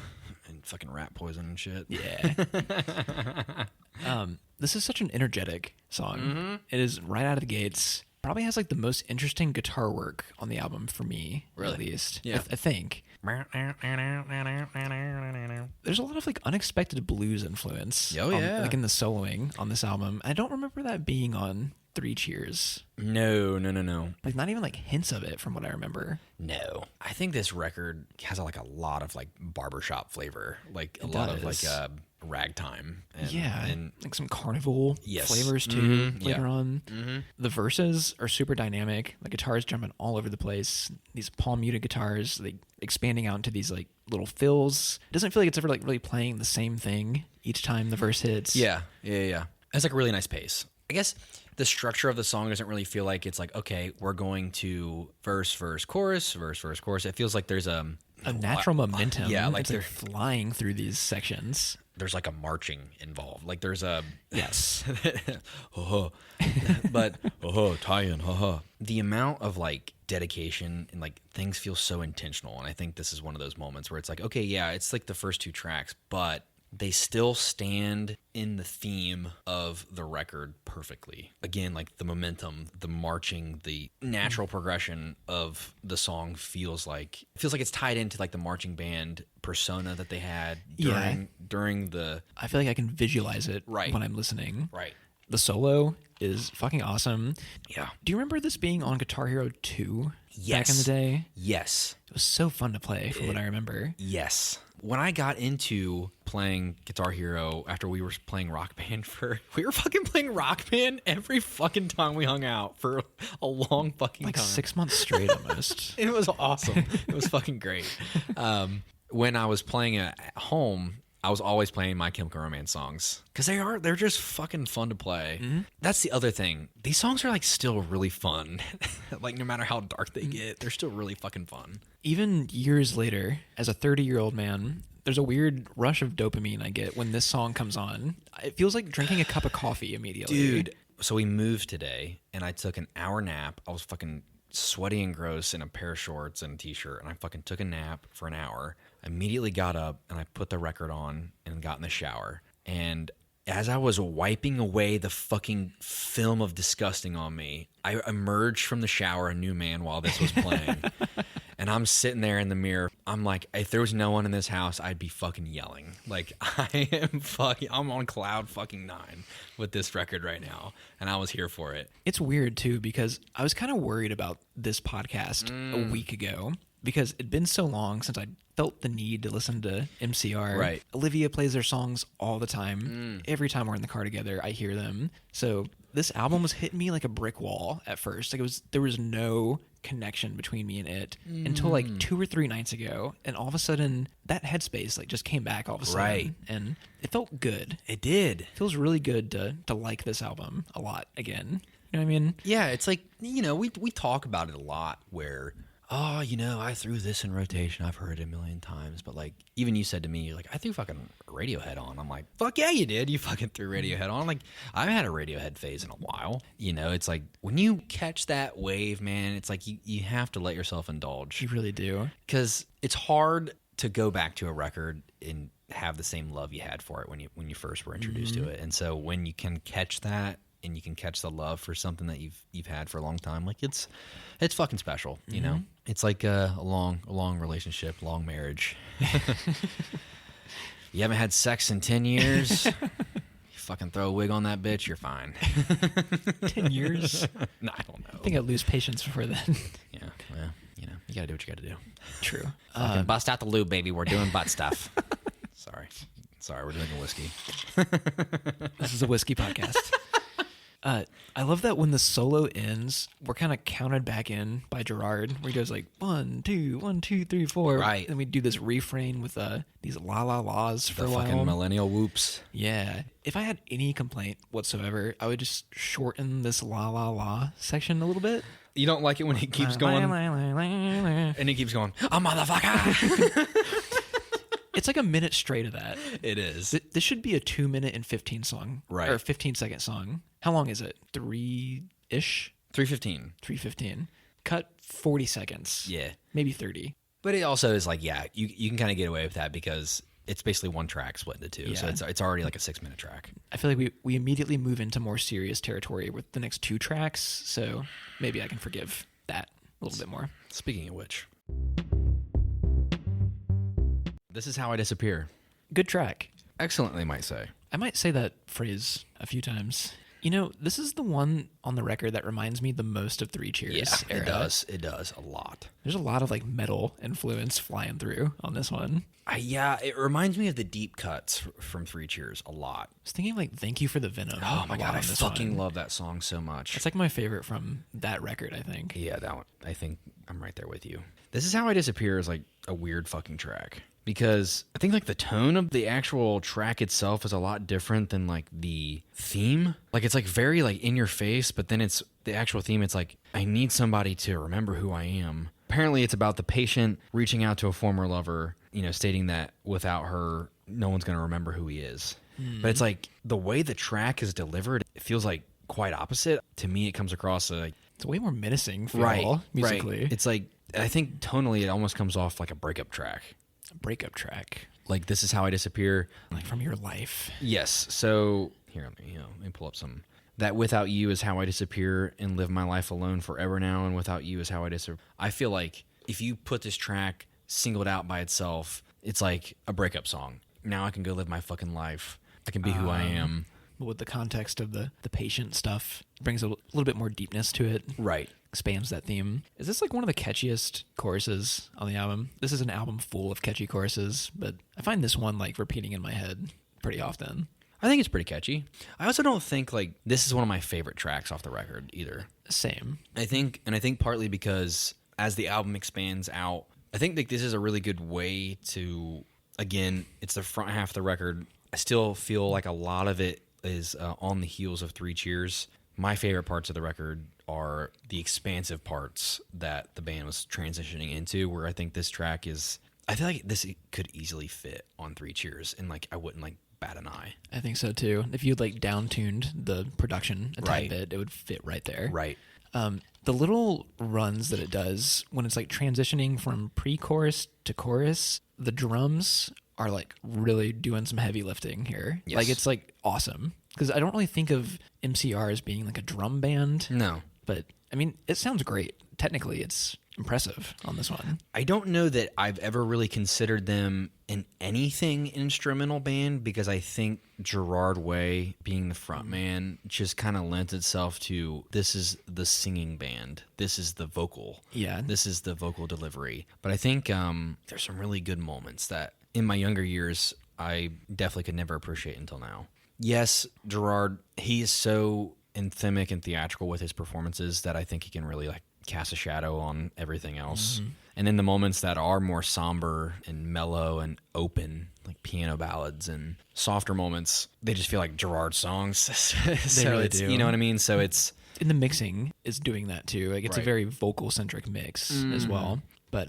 Speaker 2: and fucking rat poison and shit.
Speaker 1: Yeah. This is such an energetic song. It is right out of the gates. Probably has like the most interesting guitar work on the album for me,
Speaker 2: Really?
Speaker 1: at least.
Speaker 2: Yeah.
Speaker 1: I think. There's a lot of like unexpected blues influence.
Speaker 2: Oh, yeah.
Speaker 1: Like in the soloing on this album. I don't remember that being on 3 Cheers.
Speaker 2: No.
Speaker 1: Like not even like hints of it from what I remember.
Speaker 2: No. I think this record has like a lot of like barbershop flavor, like a lot of like
Speaker 1: does.
Speaker 2: ragtime. And,
Speaker 1: Yeah,
Speaker 2: and
Speaker 1: like some carnival
Speaker 2: Yes.
Speaker 1: flavors too later
Speaker 2: yeah.
Speaker 1: on. The verses are super dynamic. The guitars jumping all over the place. These palm muted guitars, like expanding out into these like little fills. It doesn't feel like it's ever like really playing the same thing each time the verse hits.
Speaker 2: Yeah. It's like a really nice pace. I guess the structure of the song doesn't really feel like it's like, okay, we're going to verse, chorus. It feels like there's a
Speaker 1: natural momentum.
Speaker 2: Yeah, like
Speaker 1: it's
Speaker 2: they're
Speaker 1: flying through these sections.
Speaker 2: There's like a marching involved. Like there's a
Speaker 1: Yes.
Speaker 2: but tie-in, the amount of like dedication and like things feel so intentional, and I think this is one of those moments where it's like, okay, yeah, it's like the first 2 tracks, but they still stand in the theme of the record perfectly. Again, like the momentum, the marching, the natural progression of the song feels like it's tied into like the marching band persona that they had during the.
Speaker 1: I feel like I can visualize it
Speaker 2: Right.
Speaker 1: when I'm listening.
Speaker 2: Right.
Speaker 1: The solo is fucking awesome.
Speaker 2: Yeah.
Speaker 1: Do you remember this being on Guitar Hero 2
Speaker 2: Yes.
Speaker 1: back in the day?
Speaker 2: Yes.
Speaker 1: It was so fun to play from what I remember.
Speaker 2: Yes. When I got into playing Guitar Hero after we were playing Rock Band we were fucking playing Rock Band every fucking time we hung out for a long fucking
Speaker 1: Like
Speaker 2: time.
Speaker 1: 6 months straight almost.
Speaker 2: It was awesome. It was fucking great. When I was playing at home, I was always playing My Chemical Romance songs because they're just fucking fun to play. That's the other thing. These songs are like still really fun. Like no matter how dark they get, they're still really fucking fun.
Speaker 1: Even years later, as a 30-year-old man, there's a weird rush of dopamine I get when this song comes on. It feels like drinking a cup of coffee immediately.
Speaker 2: Dude, so we moved today and I took an hour nap. I was fucking sweaty and gross in a pair of shorts and a t-shirt, and I fucking took a nap for an hour. I immediately got up and I put the record on and got in the shower. And as I was wiping away the fucking film of disgusting on me, I emerged from the shower a new man while this was playing. And I'm sitting there in the mirror. I'm like, if there was no one in this house, I'd be fucking yelling. Like, I'm on cloud fucking 9 with this record right now. And I was here for it.
Speaker 1: It's weird too because I was kind of worried about this podcast a week ago because it'd been so long since I felt the need to listen to MCR.
Speaker 2: Right.
Speaker 1: Olivia plays their songs all the time. Every time we're in the car together, I hear them. So this album was hitting me like a brick wall at first. Like there was no connection between me and it until like 2 or 3 nights ago, and all of a sudden that headspace like just came back all of a sudden,
Speaker 2: Right.
Speaker 1: and it felt good.
Speaker 2: It did.
Speaker 1: It feels really good to like this album a lot again. You know what I mean?
Speaker 2: Yeah, it's like, we talk about it a lot where, oh, I threw this in rotation. I've heard it a million times. But, like, even you said to me, like, I threw fucking Radiohead on. I'm like, fuck yeah, you did. You fucking threw Radiohead on. Like, I haven't had a Radiohead phase in a while. It's like, when you catch that wave, man, it's like you have to let yourself indulge.
Speaker 1: You really do.
Speaker 2: Because it's hard to go back to a record and have the same love you had for it when you first were introduced to it. And so when you can catch that, and you can catch the love for something that you've had for a long time, like it's fucking special, you know? It's like a long relationship, long marriage. You haven't had sex in 10 years, you fucking throw a wig on that bitch, you're fine.
Speaker 1: 10 years?
Speaker 2: No, I don't know.
Speaker 1: I think I'd lose patience before then.
Speaker 2: Yeah, well, you gotta do what you gotta do.
Speaker 1: True.
Speaker 2: Fucking bust out the lube, baby. We're doing butt stuff. Sorry, we're doing a whiskey.
Speaker 1: This is a whiskey podcast. I love that when the solo ends, we're kind of counted back in by Gerard, where he goes like 1, 2, 1, 2, 3, 4.
Speaker 2: Right.
Speaker 1: And we do this refrain with these la la la's for
Speaker 2: The
Speaker 1: a while.
Speaker 2: fucking millennial whoops.
Speaker 1: Yeah. If I had any complaint whatsoever, I would just shorten this la la la section a little bit.
Speaker 2: You don't like it when he keeps going, and he keeps going, a motherfucker.
Speaker 1: It's like a minute straight of that.
Speaker 2: It is.
Speaker 1: This should be a 2-minute and 15 song.
Speaker 2: Right.
Speaker 1: Or 15-second song. How long is it? 3-ish?
Speaker 2: 3:15.
Speaker 1: 3:15. Cut 40 seconds.
Speaker 2: Yeah.
Speaker 1: Maybe 30.
Speaker 2: But it also is like, yeah, you can kind of get away with that because it's basically one track split into two.
Speaker 1: Yeah.
Speaker 2: So it's already like a 6-minute track.
Speaker 1: I feel like we immediately move into more serious territory with the next 2 tracks, so maybe I can forgive that a little bit more.
Speaker 2: Speaking of which, this is how I disappear.
Speaker 1: Good track.
Speaker 2: Excellent, they might say.
Speaker 1: I might say that phrase a few times. This is the one on the record that reminds me the most of Three Cheers era.
Speaker 2: It does. It does a lot.
Speaker 1: There's a lot of like metal influence flying through on this one.
Speaker 2: Yeah, it reminds me of the deep cuts from Three Cheers a lot.
Speaker 1: I was thinking like Thank You for the Venom.
Speaker 2: Oh my God, I fucking
Speaker 1: one.
Speaker 2: love that song so much.
Speaker 1: It's like my favorite from that record, I think.
Speaker 2: Yeah, that one. I think I'm right there with you. This is How I Disappear is like a weird fucking track. Because I think like the tone of the actual track itself is a lot different than like the theme. Like it's like very like in your face, but then it's the actual theme. It's like, I need somebody to remember who I am. Apparently it's about the patient reaching out to a former lover, stating that without her, no one's going to remember who he is. But it's like the way the track is delivered, it feels like quite opposite. To me, it comes across like,
Speaker 1: it's way more menacing feel musically.
Speaker 2: Right. It's like, I think tonally it almost comes off like a breakup track.
Speaker 1: Breakup track,
Speaker 2: like This Is How I Disappear,
Speaker 1: like from your life.
Speaker 2: Yes. So here, let me pull up some. That without you is how I disappear and live my life alone forever now, and without you is how I disappear. I feel like if you put this track singled out by itself, it's like a breakup song. Now I can go live my fucking life. I can be who I am.
Speaker 1: But with the context of the patient stuff, it brings a little bit more deepness to it.
Speaker 2: Right.
Speaker 1: Expands that theme. Is this like one of the catchiest choruses on the album? This is an album full of catchy choruses, but I find this one like repeating in my head pretty often.
Speaker 2: I think it's pretty catchy. I also don't think like this is one of my favorite tracks off the record either.
Speaker 1: Same.
Speaker 2: I think partly because as the album expands out, I think that this is a really good way to, again, it's the front half of the record. I still feel like a lot of it is on the heels of Three Cheers. My favorite parts of the record are the expansive parts that the band was transitioning into, where I think this track is, I feel like this could easily fit on Three Cheers, and like I wouldn't like bat an eye.
Speaker 1: I think so too. If you'd like down-tuned the production a tiny bit, it would fit right there.
Speaker 2: Right.
Speaker 1: The little runs that it does when it's like transitioning from pre-chorus to chorus, the drums are like really doing some heavy lifting here.
Speaker 2: Yes.
Speaker 1: Like it's like awesome. Because I don't really think of MCR as being like a drum band.
Speaker 2: No.
Speaker 1: But I mean, it sounds great. Technically, it's impressive on this one.
Speaker 2: I don't know that I've ever really considered them an anything instrumental band, because I think Gerard Way being the front man just kind of lends itself to, this is the singing band. This is the vocal.
Speaker 1: Yeah.
Speaker 2: This is the vocal delivery. But I think there's some really good moments that in my younger years I definitely could never appreciate until now. Yes, Gerard, he is so anthemic and theatrical with his performances that I think he can really like cast a shadow on everything else. And in the moments that are more somber and mellow and open, like piano ballads and softer moments, they just feel like Gerard songs. So
Speaker 1: really
Speaker 2: it's,
Speaker 1: do.
Speaker 2: you know what I mean? So it's
Speaker 1: And the mixing is doing that too. Like it's a
Speaker 2: Right.
Speaker 1: very vocal centric mix as well. But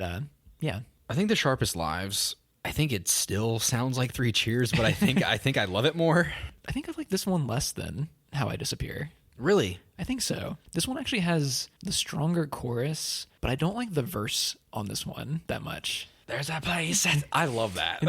Speaker 1: yeah.
Speaker 2: I think the Sharpest Lives, I think it still sounds like Three Cheers, but I think I love it more.
Speaker 1: I think I like this one less than How I Disappear.
Speaker 2: Really?
Speaker 1: I think so. This one actually has the stronger chorus, but I don't like the verse on this one that much.
Speaker 2: There's that place. I love that.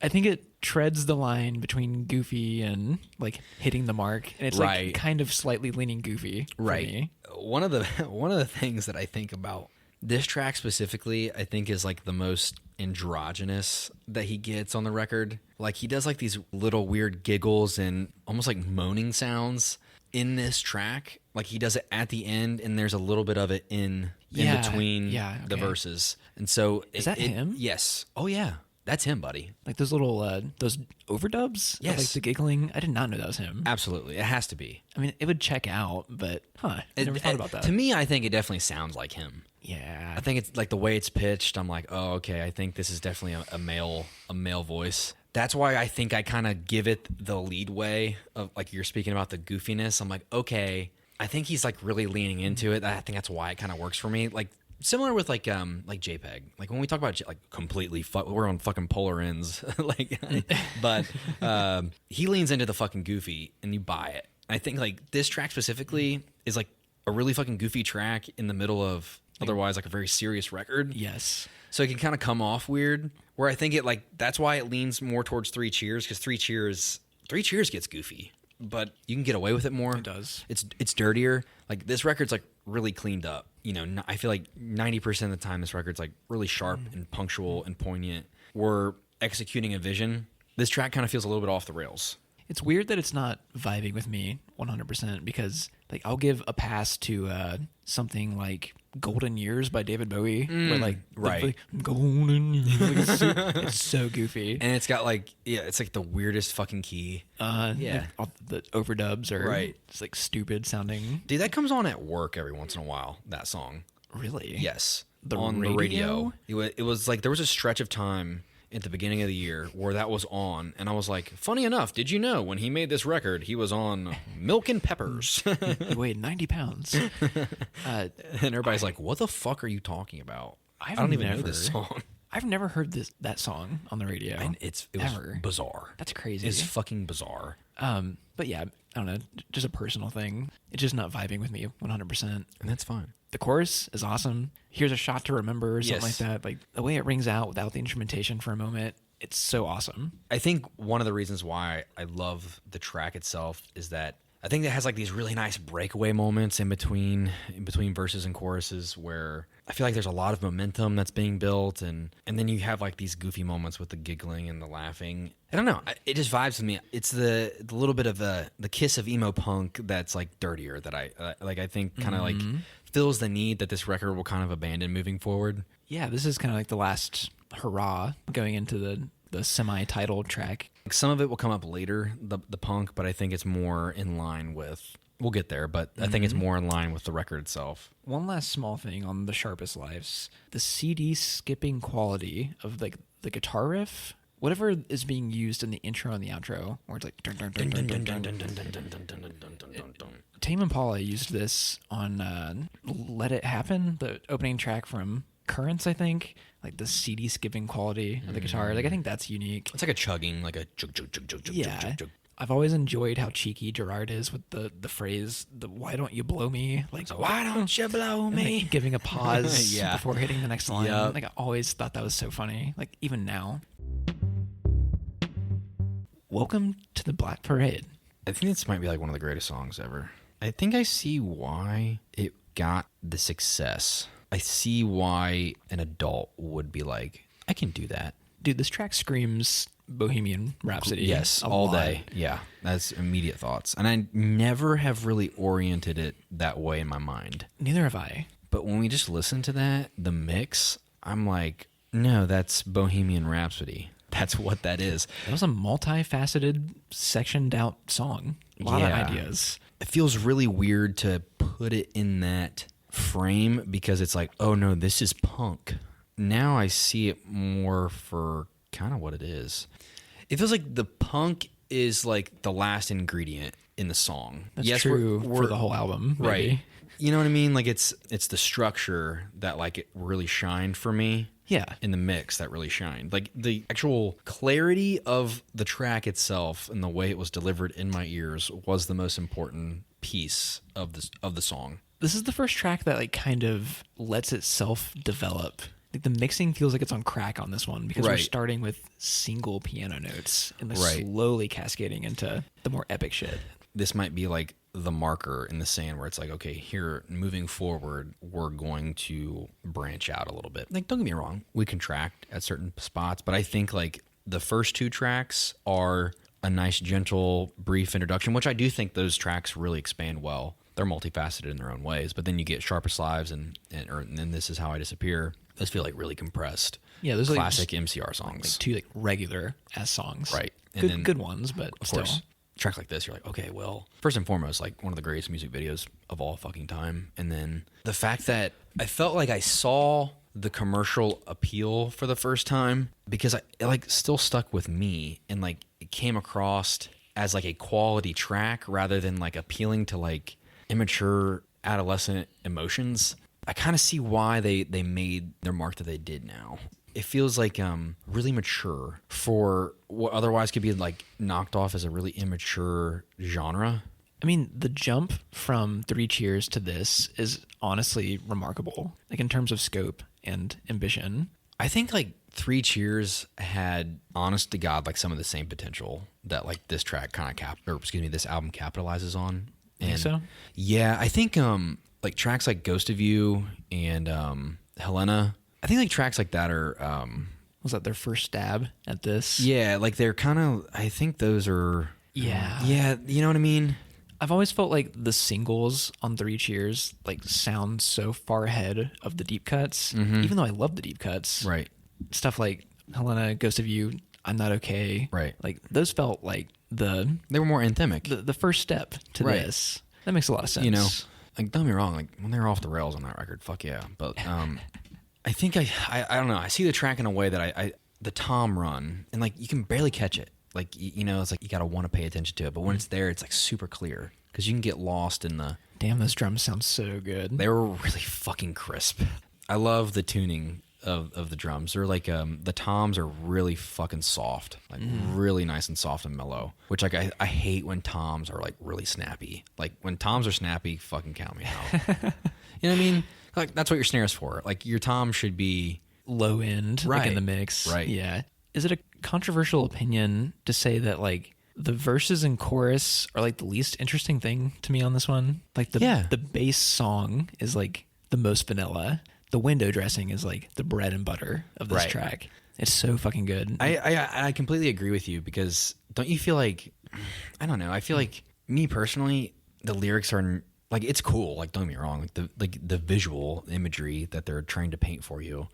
Speaker 1: I think it treads the line between goofy and like hitting the mark, and it's
Speaker 2: Right.
Speaker 1: like kind of slightly leaning goofy for me.
Speaker 2: One of the things that I think about this track specifically, I think is like the most androgynous that he gets on the record. Like he does like these little weird giggles and almost like moaning sounds in this track. Like he does it at the end, and there's a little bit of it in between the verses. And so
Speaker 1: Is that him?
Speaker 2: Yes. Oh yeah, that's him, buddy.
Speaker 1: Like those little those overdubs,
Speaker 2: Yes.
Speaker 1: of, like the giggling. I did not know that was him.
Speaker 2: Absolutely, it has to be.
Speaker 1: I mean, it would check out, but I never thought about that.
Speaker 2: To me, I think it definitely sounds like him.
Speaker 1: Yeah,
Speaker 2: I think it's like the way it's pitched. I'm like, oh, okay. I think this is definitely a male voice. That's why I think I kind of give it the lead way of like you're speaking about the goofiness. I'm like, okay, I think he's like really leaning into it. I think that's why it kind of works for me. Like similar with like JPEG. Like when we talk about like completely, we're on fucking polar ends. Like, but he leans into the fucking goofy, and you buy it. I think like this track specifically is like a really fucking goofy track in the middle of otherwise like a very serious record.
Speaker 1: yes.
Speaker 2: So it can kind of come off weird, where I think it like that's why it leans more towards Three Cheers, because Three Cheers gets goofy, but you can get away with it more.
Speaker 1: It does.
Speaker 2: It's dirtier. Like this record's like really cleaned up. You know, I feel like 90% of the time this record's like really sharp and punctual and poignant. We're executing a vision. This track kind of feels a little bit off the rails.
Speaker 1: It's weird that it's not vibing with me 100% because like I'll give a pass to something like Golden Years by David Bowie, where like
Speaker 2: right.
Speaker 1: the Golden Years, like, it's so goofy,
Speaker 2: And it's got like it's like the weirdest fucking key.
Speaker 1: like, all the overdubs are
Speaker 2: Right.
Speaker 1: just like stupid sounding.
Speaker 2: Dude, that comes on at work every once in a while. That song.
Speaker 1: Really?
Speaker 2: Yes.
Speaker 1: The
Speaker 2: on
Speaker 1: radio?
Speaker 2: the radio. It was like there was a stretch of time at the beginning of the year where that was on, and I was like, funny enough, did you know when he made this record he was on Milk and Peppers?
Speaker 1: He weighed 90 pounds.
Speaker 2: And everybody's like, what the fuck are you talking about? I don't even know this song.
Speaker 1: I've never heard that song on the radio.
Speaker 2: And it was
Speaker 1: Ever.
Speaker 2: bizarre.
Speaker 1: That's crazy.
Speaker 2: It's fucking bizarre.
Speaker 1: But yeah, I don't know, just a personal thing. It's just not vibing with me 100%.
Speaker 2: And that's fine.
Speaker 1: The chorus is awesome. Here's a shot to remember, or something
Speaker 2: Yes.
Speaker 1: like that. Like the way it rings out without the instrumentation for a moment, it's so awesome.
Speaker 2: I think one of the reasons why I love the track itself is that I think it has like these really nice breakaway moments in between verses and choruses where I feel like there's a lot of momentum that's being built, and then you have like these goofy moments with the giggling and the laughing. I don't know. It just vibes with me. It's the little bit of the kiss of emo punk that's like dirtier that I think kind of like fills the need that this record will kind of abandon moving forward.
Speaker 1: Yeah, this is kind of like the last hurrah going into the semi-title track.
Speaker 2: Some of it will come up later, the punk, but I think it's more in line with. We'll get there, but I think it's more in line with the record itself.
Speaker 1: One last small thing on The Sharpest Lives. The CD skipping quality of like the guitar riff, whatever is being used in the intro and the outro, where it's like dun, dun, dun, dun, dun, dun, dun, dun, dun. Tame Impala used this on Let It Happen, the opening track from Currents, I think. Like the CD skipping quality of the guitar. Like I think that's unique.
Speaker 2: It's like a chugging, like a chug, chug, chug, chug, chug,
Speaker 1: Yeah.
Speaker 2: chug, chug.
Speaker 1: I've always enjoyed how cheeky Gerard is with the phrase, "Why don't you blow me?" Like,
Speaker 2: Why don't you blow
Speaker 1: and,
Speaker 2: me?
Speaker 1: like, giving a pause
Speaker 2: Yeah.
Speaker 1: before hitting the next line.
Speaker 2: Yep.
Speaker 1: Like I always thought that was so funny. Like even now. Welcome to the Black Parade.
Speaker 2: I think this might be like one of the greatest songs ever. I think I see why it got the success. I see why an adult would be like, I can do that.
Speaker 1: Dude, this track screams Bohemian Rhapsody.
Speaker 2: Yes,
Speaker 1: a
Speaker 2: all
Speaker 1: lot.
Speaker 2: day. Yeah, that's immediate thoughts. And I never have really oriented it that way in my mind.
Speaker 1: Neither have I.
Speaker 2: But when we just listen to that, the mix, I'm like, no, that's Bohemian Rhapsody. That's what that is.
Speaker 1: That was a multifaceted, sectioned out song. A lot of ideas.
Speaker 2: it feels really weird to put it in that frame because it's like, oh no, this is punk. Now I see it more for kind of what it is. It feels like the punk is like the last ingredient in the song.
Speaker 1: That's true for the whole album, maybe.
Speaker 2: Right? You know what I mean? Like it's the structure that like it really shined for me.
Speaker 1: Yeah.
Speaker 2: In the mix that really shined. Like the actual clarity of the track itself and the way it was delivered in my ears was the most important piece of the song.
Speaker 1: This is the first track that like kind of lets itself develop. Like the mixing feels like it's on crack on this one because we're starting with single piano notes and like slowly cascading into the more epic shit.
Speaker 2: This might be like the marker in the sand where it's like, okay, here, moving forward, we're going to branch out a little bit. Like, don't get me wrong, we contract at certain spots, but I think like the first two tracks are a nice, gentle, brief introduction, which I do think those tracks really expand well. They're multifaceted in their own ways, but then you get Sharpest Lives and then This Is How I Disappear. Those feel like really compressed.
Speaker 1: Yeah, those
Speaker 2: classic
Speaker 1: like,
Speaker 2: MCR songs.
Speaker 1: Like two like regular ass songs.
Speaker 2: Right. And
Speaker 1: good ones, but
Speaker 2: of
Speaker 1: still.
Speaker 2: Course, track like this, you're like, okay, well, first and foremost, like one of the greatest music videos of all fucking time. And then the fact that I felt like I saw the commercial appeal for the first time because it like still stuck with me and like it came across as like a quality track rather than like appealing to like immature adolescent emotions. I kind of see why they made their mark that they did now. It feels like really mature for what otherwise could be like knocked off as a really immature genre.
Speaker 1: I mean, the jump from Three Cheers to this is honestly remarkable, like in terms of scope and ambition.
Speaker 2: I think like Three Cheers had, honest to God, like some of the same potential that like this track kind of this album capitalizes on. And
Speaker 1: think so?
Speaker 2: Yeah, I think like tracks like Ghost of You and Helena. I think like tracks like that are
Speaker 1: was that their first stab at this?
Speaker 2: Yeah, like they're kind of, I think those are
Speaker 1: yeah,
Speaker 2: you know what I mean?
Speaker 1: I've always felt like the singles on Three Cheers like sound so far ahead of the deep cuts, even though I love the deep cuts.
Speaker 2: Right.
Speaker 1: Stuff like Helena, Ghost of You, I'm Not Okay.
Speaker 2: Right.
Speaker 1: Like those felt like they
Speaker 2: were more anthemic.
Speaker 1: The first step to this. That makes a lot of sense.
Speaker 2: You know, like don't get me wrong, like when they're off the rails on that record, fuck yeah. But I think I don't know. I see the track in a way that I the tom run and like you can barely catch it. Like you know, it's like you gotta want to pay attention to it. But when it's there, it's like super clear because you can get lost in the.
Speaker 1: Damn, those drums sound so good.
Speaker 2: They were really fucking crisp. I love the tuning of the drums. They're like the toms are really fucking soft, like really nice and soft and mellow. Which like I hate when toms are like really snappy. Like when toms are snappy, fucking count me out. You know what I mean? Like that's what your snare's for. Like your tom should be
Speaker 1: low end, like in the mix.
Speaker 2: Right.
Speaker 1: Yeah. Is it a controversial opinion to say that like the verses and chorus are like the least interesting thing to me on this one? Like the bass song is like the most vanilla. The window dressing is like the bread and butter of this track. It's so fucking good.
Speaker 2: I completely agree with you because don't you feel like, I don't know, I feel like me personally, the lyrics are like, it's cool. Like, don't get me wrong. Like the visual imagery that they're trying to paint for you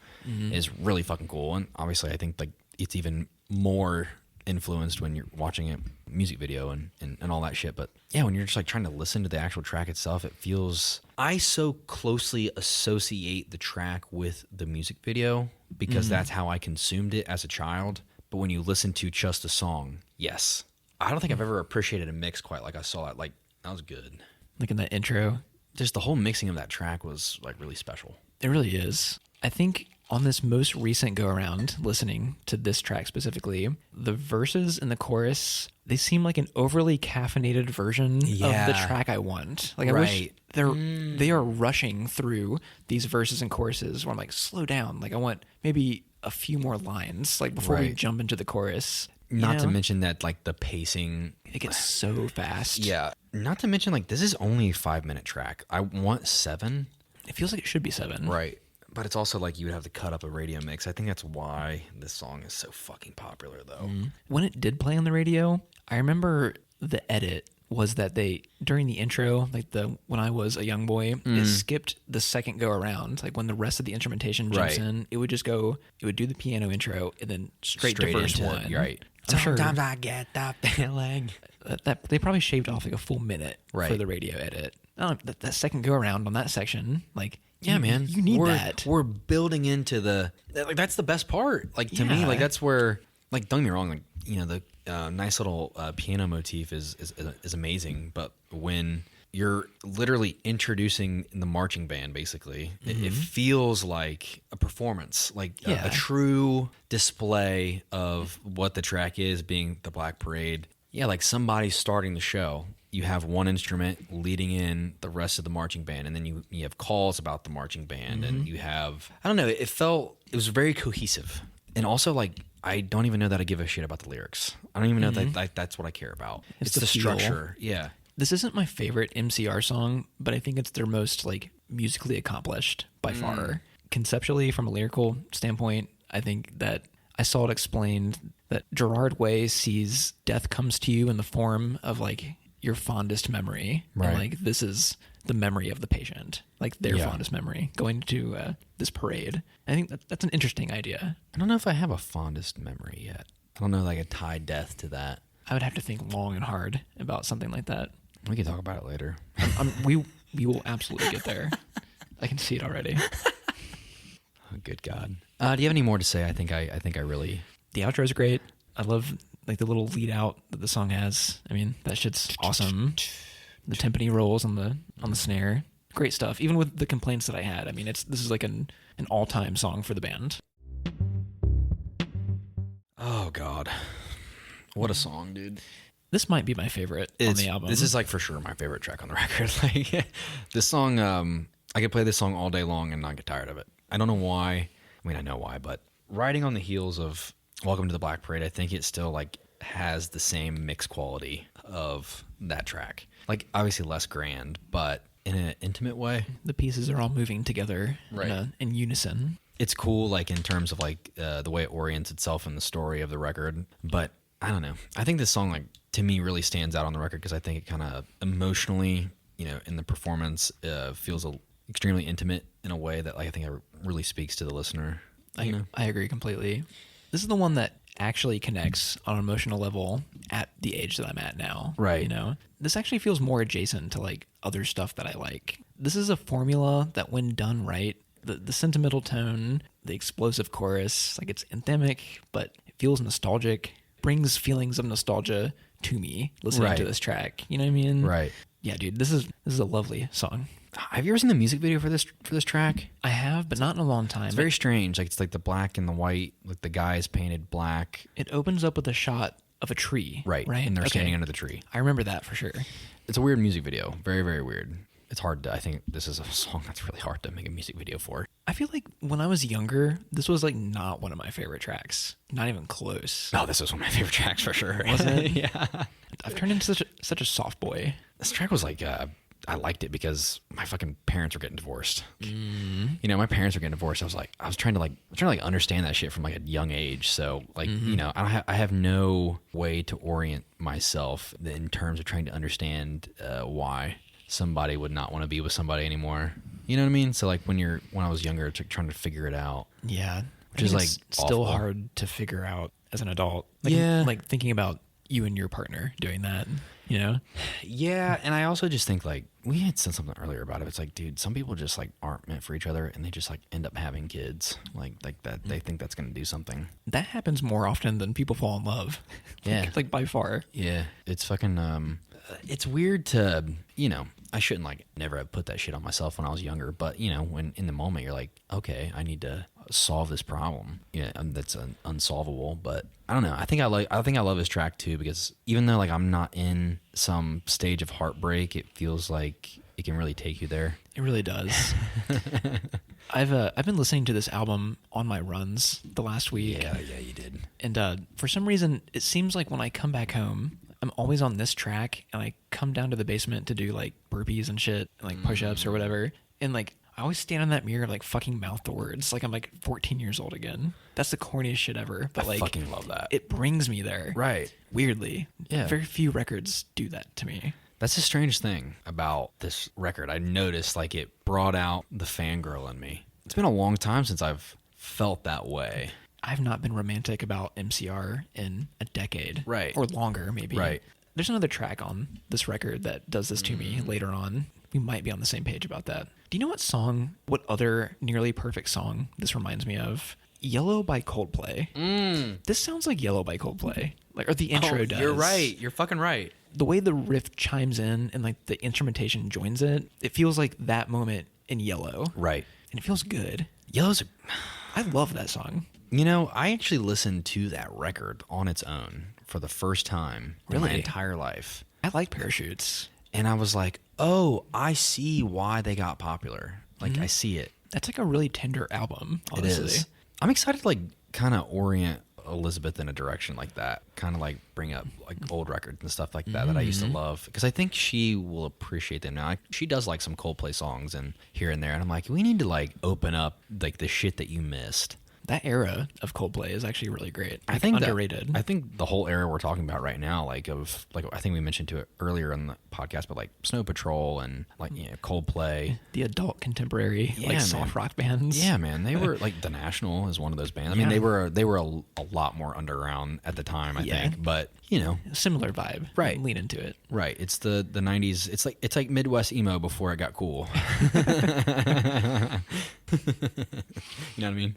Speaker 2: is really fucking cool. And obviously I think like it's even more influenced when you're watching a music video and all that shit. But yeah, when you're just like trying to listen to the actual track itself, it feels, I so closely associate the track with the music video because that's how I consumed it as a child. But when you listen to just a song, yes. I don't think I've ever appreciated a mix quite like I saw it. Like, that was good.
Speaker 1: Like in that intro.
Speaker 2: Just the whole mixing of that track was like really special.
Speaker 1: It really is. I think on this most recent go around, listening to this track specifically, the verses and the chorus, they seem like an overly caffeinated version of the track I want. Like I wish they are rushing through these verses and choruses where I'm like, slow down. Like I want maybe a few more lines like before we jump into the chorus.
Speaker 2: Not to mention that like the pacing,
Speaker 1: it gets so fast.
Speaker 2: Yeah. Not to mention like this is only a 5-minute track. I want 7.
Speaker 1: It feels like it should be 7.
Speaker 2: Right. But it's also like you would have to cut up a radio mix. I think that's why this song is so fucking popular though.
Speaker 1: When it did play on the radio, I remember the edit was that they, during the intro, like when I was a young boy, it skipped the second go around. Like when the rest of the instrumentation jumps in, it would just go, it would do the piano intro and then straight to verse 1.
Speaker 2: Right.
Speaker 1: I'm sure
Speaker 2: Sometimes I get the feeling.
Speaker 1: that they probably shaved off like a full minute
Speaker 2: Right.
Speaker 1: for the radio edit. That second go around on that section, like,
Speaker 2: Yeah, man.
Speaker 1: you need that.
Speaker 2: We're building into like that's the best part. Like to me,
Speaker 1: Yeah.
Speaker 2: like that's where, like, don't get me wrong, like, you know, the nice little piano motif is amazing, but when you're literally introducing the marching band, basically, it feels like a performance, like a true display of what the track is, being the Black Parade. Yeah, like somebody's starting the show. You have one instrument leading in the rest of the marching band, and then you have calls about the marching band, and you have, I don't know, it was very cohesive. And also, like, I don't even know that I give a shit about the lyrics. I don't even know that that's what I care about. It's the
Speaker 1: feel.
Speaker 2: structure. Yeah.
Speaker 1: This isn't my favorite MCR song, but I think it's their most like musically accomplished by far. Conceptually, from a lyrical standpoint, I think that I saw it explained that Gerard Way sees death comes to you in the form of like your fondest memory.
Speaker 2: Right.
Speaker 1: And like this is the memory of the patient, like their fondest memory going to this parade. I think that's an interesting idea.
Speaker 2: I don't know if I have a fondest memory yet. I don't know if I could tie death to that.
Speaker 1: I would have to think long and hard about something like that.
Speaker 2: We can talk about it later.
Speaker 1: We will absolutely get there. I can see it already.
Speaker 2: Oh, good God. Do you have any more to say? I think I really.
Speaker 1: The outro is great. I love like the little lead out that the song has. I mean, that shit's awesome. The timpani rolls on the snare. Great stuff. Even with the complaints that I had. I mean, this is like an all-time song for the band.
Speaker 2: Oh God. What a song, dude.
Speaker 1: This might be my favorite on the album.
Speaker 2: This is like for sure my favorite track on the record. Like this song, I could play this song all day long and not get tired of it. I don't know why. I mean, I know why, but riding on the heels of Welcome to the Black Parade, I think it still like has the same mix quality of that track. Like obviously less grand, but in an intimate way.
Speaker 1: The pieces are all moving together in unison.
Speaker 2: It's cool, like in terms of like the way it orients itself in the story of the record. But I don't know. I think this song, like, to me, really stands out on the record because I think it kind of emotionally, you know, in the performance, feels extremely intimate in a way that, like, I think it really speaks to the listener.
Speaker 1: I agree completely. This is the one that actually connects on an emotional level at the age that I'm at now.
Speaker 2: Right.
Speaker 1: You know, this actually feels more adjacent to like other stuff that I like. This is a formula that, when done right, the sentimental tone, the explosive chorus, like it's anthemic, but it feels nostalgic. Brings feelings of nostalgia to me listening to this track. You know what I mean?
Speaker 2: Right.
Speaker 1: Yeah, dude. This is a lovely song.
Speaker 2: Have you ever seen the music video for this track?
Speaker 1: I have, but not in a long time.
Speaker 2: It's very strange. Like it's like the black and the white. Like the guy is painted black.
Speaker 1: It opens up with a shot of a tree.
Speaker 2: Right. And they're standing under the tree.
Speaker 1: I remember that for sure.
Speaker 2: It's a weird music video. Very, very weird. It's hard to, I think this is a song that's really hard to make a music video for.
Speaker 1: I feel like when I was younger, this was like not one of my favorite tracks. Not even close.
Speaker 2: Oh, this was one of my favorite tracks for sure.
Speaker 1: Was it?
Speaker 2: Yeah.
Speaker 1: I've turned into such a soft boy.
Speaker 2: This track was like, I liked it because my fucking parents were getting divorced. You know, my parents were getting divorced. I was trying to understand that shit from like a young age. So like, you know, I have no way to orient myself in terms of trying to understand why somebody would not want to be with somebody anymore. You know what I mean? So like when I was younger, trying to figure it out.
Speaker 1: Yeah.
Speaker 2: Which is like
Speaker 1: still
Speaker 2: awful.
Speaker 1: hard to figure out as an adult. Like,
Speaker 2: Yeah.
Speaker 1: Like thinking about you and your partner doing that, you know?
Speaker 2: Yeah, and I also just think like we had said something earlier about it. It's like, dude, some people just like aren't meant for each other, and they just like end up having kids, like that. They think that's gonna do something.
Speaker 1: That happens more often than people fall in love.
Speaker 2: Yeah,
Speaker 1: like by far.
Speaker 2: Yeah, it's fucking. It's weird to, you know, I shouldn't like never have put that shit on myself when I was younger, but you know, when in the moment you're like, okay, I need to solve this problem. Yeah, that's unsolvable, but I don't know. I think I love this track too because even though like I'm not in some stage of heartbreak, it feels like it can really take you there.
Speaker 1: It really does. I've been listening to this album on my runs the last week.
Speaker 2: Yeah, you did.
Speaker 1: And for some reason, it seems like when I come back home, I'm always on this track, and I come down to the basement to do like burpees and shit, and like push-ups or whatever, and like I always stand in that mirror and like fucking mouth the words like I'm like 14 years old again. That's the corniest shit ever. But like,
Speaker 2: I fucking love that.
Speaker 1: It brings me there.
Speaker 2: Right.
Speaker 1: Weirdly.
Speaker 2: Yeah.
Speaker 1: Very few records do that to me.
Speaker 2: That's the strange thing about this record. I noticed like it brought out the fangirl in me. It's been a long time since I've felt that way.
Speaker 1: I've not been romantic about MCR in a decade.
Speaker 2: Right.
Speaker 1: Or longer, maybe.
Speaker 2: Right.
Speaker 1: There's another track on this record that does this to me later on. We might be on the same page about that. Do you know what other nearly perfect song this reminds me of? Yellow by Coldplay. This sounds like Yellow by Coldplay. Or the intro does.
Speaker 2: You're right. You're fucking right.
Speaker 1: The way the riff chimes in and the instrumentation joins it, it feels like that moment in Yellow.
Speaker 2: Right.
Speaker 1: And it feels good. I love that song.
Speaker 2: I actually listened to that record on its own for the first time in my entire life.
Speaker 1: I like Parachutes.
Speaker 2: And I was like, oh, I see why they got popular. I see it.
Speaker 1: That's a really tender album, honestly.
Speaker 2: It is. I'm excited to kind of orient Elizabeth in a direction like that. Kind of bring up old records and stuff like that that I used to love. Because I think she will appreciate them now. She does some Coldplay songs and here and there. And I'm like, we need to open up the shit that you missed.
Speaker 1: That era of Coldplay is actually really great.
Speaker 2: I think
Speaker 1: underrated.
Speaker 2: I think the whole era we're talking about right now, I think we mentioned to it earlier in the podcast, but Snow Patrol and Coldplay,
Speaker 1: the adult contemporary soft rock bands.
Speaker 2: Yeah, man, they were The National is one of those bands. I mean, they were a lot more underground at the time, I think, but
Speaker 1: similar vibe.
Speaker 2: Right,
Speaker 1: lean into it.
Speaker 2: Right, it's the 90s. It's like Midwest emo before it got cool. You know what I mean?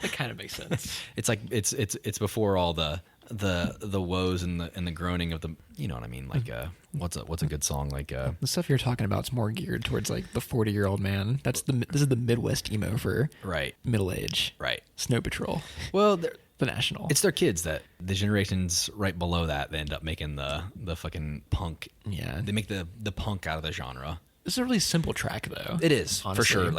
Speaker 1: That kind of makes sense.
Speaker 2: It's before all the woes and the groaning of the, you know what I mean? What's a good song?
Speaker 1: The stuff you're talking about is more geared towards the 40-year-old man. This is the Midwest emo for middle age.
Speaker 2: Right.
Speaker 1: Snow Patrol.
Speaker 2: Well,
Speaker 1: the National.
Speaker 2: It's their kids that the generations right below that they end up making the fucking punk.
Speaker 1: Yeah.
Speaker 2: They make the punk out of the genre.
Speaker 1: This is a really simple track though.
Speaker 2: It is, honestly. For sure.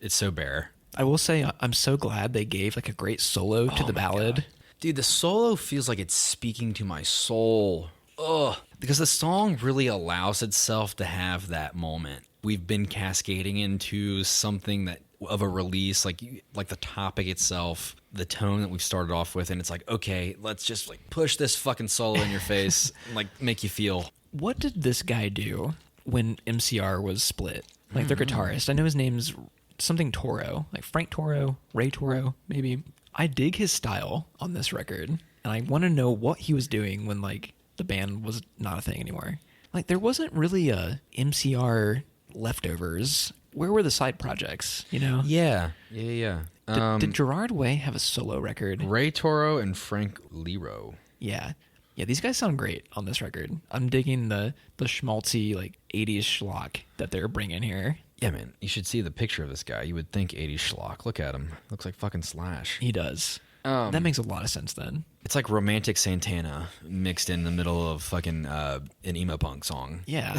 Speaker 2: It's so bare.
Speaker 1: I will say I'm so glad they gave a great solo to the ballad.
Speaker 2: God. Dude, the solo feels like it's speaking to my soul. Ugh. Because the song really allows itself to have that moment. We've been cascading into something of a release, like the topic itself, the tone that we've started off with, and it's okay, let's just push this fucking solo in your face, and make you feel.
Speaker 1: What did this guy do when MCR was split? Their guitarist, I know his name's something Toro, Frank Toro, Ray Toro, maybe. I dig his style on this record, and I want to know what he was doing when the band was not a thing anymore. There wasn't really a MCR leftovers. Where were the side projects?
Speaker 2: Yeah.
Speaker 1: Did Gerard Way have a solo record?
Speaker 2: Ray Toro and Frank Lero.
Speaker 1: Yeah. These guys sound great on this record. I'm digging the schmaltzy 80s schlock that they're bringing here.
Speaker 2: Yeah, man. You should see the picture of this guy. You would think 80s schlock. Look at him. Looks like fucking Slash.
Speaker 1: He does. That makes a lot of sense then.
Speaker 2: It's like romantic Santana mixed in the middle of fucking an emo punk song.
Speaker 1: Yeah.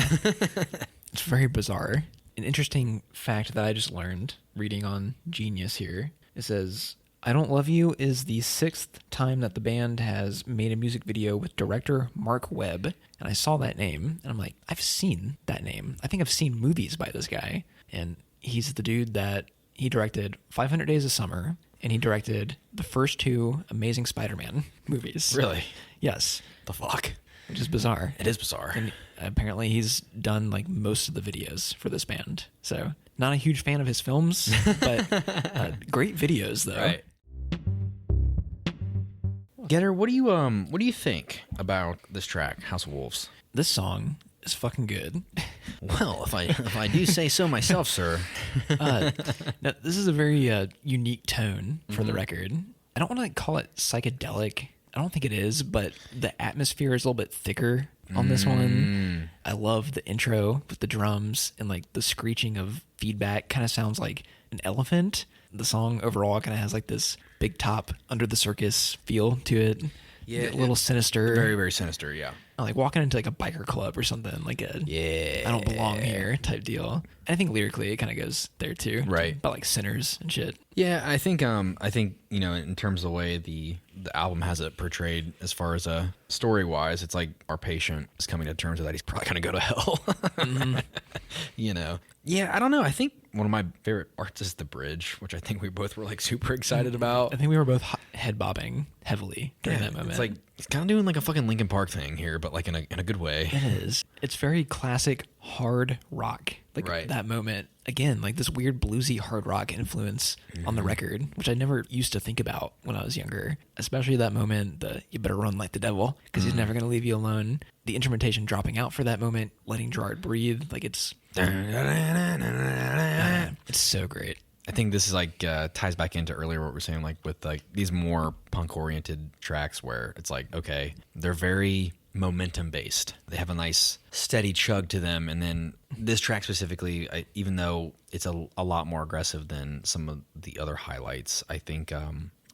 Speaker 1: It's very bizarre. An interesting fact that I just learned reading on Genius here. It says, I Don't Love You is the 6th time that the band has made a music video with director Mark Webb. And I saw that name, and I'm like, I've seen that name. I think I've seen movies by this guy. And he's the dude that he directed 500 Days of Summer, and he directed the first 2 Amazing Spider-Man movies.
Speaker 2: Really?
Speaker 1: Yes.
Speaker 2: The fuck?
Speaker 1: Which is bizarre.
Speaker 2: It is bizarre.
Speaker 1: And apparently he's done most of the videos for this band. So not a huge fan of his films, but great videos though.
Speaker 2: Right. Getter, what do you think about this track, House of Wolves?
Speaker 1: This song is fucking good.
Speaker 2: Well, if I do say so myself, sir.
Speaker 1: Now, this is a very unique tone for the record. I don't want to call it psychedelic. I don't think it is, but the atmosphere is a little bit thicker on this one. I love the intro with the drums and the screeching of feedback. Kind of sounds like an elephant. The song overall kind of has this big top Under the Circus feel to it. Yeah, a little sinister.
Speaker 2: Very, very sinister, yeah.
Speaker 1: Walking into a biker club or something, I don't belong here type deal. And I think lyrically it kind of goes there too.
Speaker 2: Right.
Speaker 1: About sinners and shit.
Speaker 2: Yeah, I think in terms of the way the album has it portrayed as far as story wise, it's our patient is coming to terms with that he's probably gonna go to hell. Yeah, I don't know. I think one of my favorite parts is the bridge, which I think we both were super excited about.
Speaker 1: I think we were both head bobbing heavily during that moment.
Speaker 2: It's kind of doing a fucking Linkin Park thing here, but in a good way.
Speaker 1: It is. It's very classic hard rock. Like
Speaker 2: Right.
Speaker 1: that moment, again, like this weird bluesy hard rock influence on the record, which I never used to think about when I was younger. Especially that moment, the "you better run like the devil" because he's never going to leave you alone. The instrumentation dropping out for that moment, letting Gerard breathe, like it's so great.
Speaker 2: I think this is like ties back into earlier what we're saying, like with like these more punk oriented tracks where it's like, okay, they're very momentum based. They have a nice steady chug to them. And then this track specifically, even though it's a lot more aggressive than some of the other highlights, I think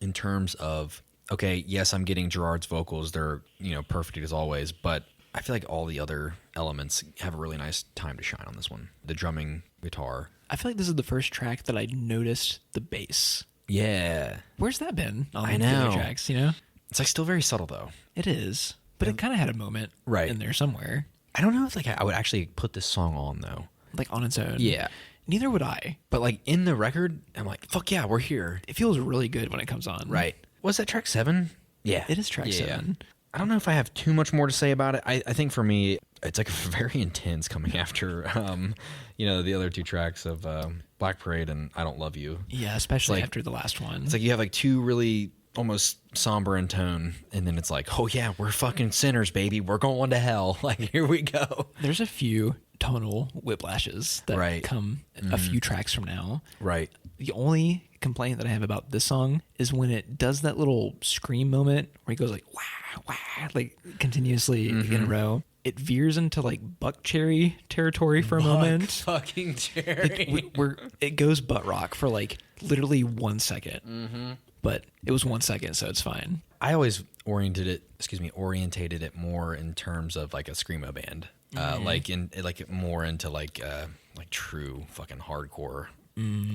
Speaker 2: in terms of, okay, yes, I'm getting Gerard's vocals. They're, perfect as always, but I feel like all the other elements have a really nice time to shine on this one. The drumming, guitar.
Speaker 1: I feel like this is the first track that I noticed the bass.
Speaker 2: Yeah.
Speaker 1: Where's that been on
Speaker 2: I
Speaker 1: the other
Speaker 2: know.
Speaker 1: tracks,
Speaker 2: It's like still very subtle though.
Speaker 1: It is. But it kind of had a moment
Speaker 2: Right.
Speaker 1: in there somewhere.
Speaker 2: I don't know if like I would actually put this song on though.
Speaker 1: Like on its own.
Speaker 2: Yeah.
Speaker 1: Neither would I.
Speaker 2: But like in the record, I'm like, fuck yeah, we're here.
Speaker 1: It feels really good when it comes on.
Speaker 2: Right. Was that track 7? Yeah.
Speaker 1: It is track 7.
Speaker 2: I don't know if I have too much more to say about it. I think for me, it's like very intense coming after, the other 2 tracks of Black Parade and I Don't Love You.
Speaker 1: Yeah, especially
Speaker 2: like-
Speaker 1: after the last one.
Speaker 2: It's like you have like 2 really almost somber in tone, and then it's like, oh yeah, we're fucking sinners, baby. We're going to hell. Like, here we go.
Speaker 1: There's a few tonal whiplashes that
Speaker 2: Right.
Speaker 1: come a few tracks from now.
Speaker 2: Right.
Speaker 1: The only complaint that I have about this song is when it does that little scream moment where he goes like wah wah like continuously in a row. It veers into like buck cherry territory for a moment.
Speaker 2: Fucking Jerry.
Speaker 1: Where it goes butt rock for like literally 1 second. But it was 1 second, so it's fine.
Speaker 2: I always orientated it more in terms of like a screamo band, like more into like true fucking hardcore.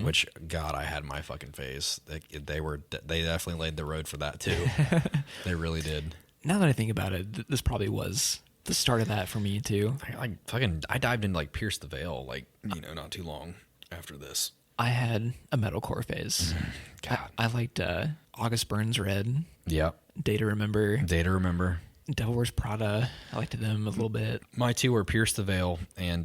Speaker 2: Which God, I had my fucking face. They definitely laid the road for that too. They really did.
Speaker 1: Now that I think about it, this probably was the start of that for me too.
Speaker 2: I dived into like Pierce the Veil not too long after this.
Speaker 1: I had a metalcore phase.
Speaker 2: God.
Speaker 1: I liked August Burns Red,
Speaker 2: Yep.
Speaker 1: Day to Remember, Devil Wears Prada. I liked them a little bit.
Speaker 2: My 2 were Pierce the Veil and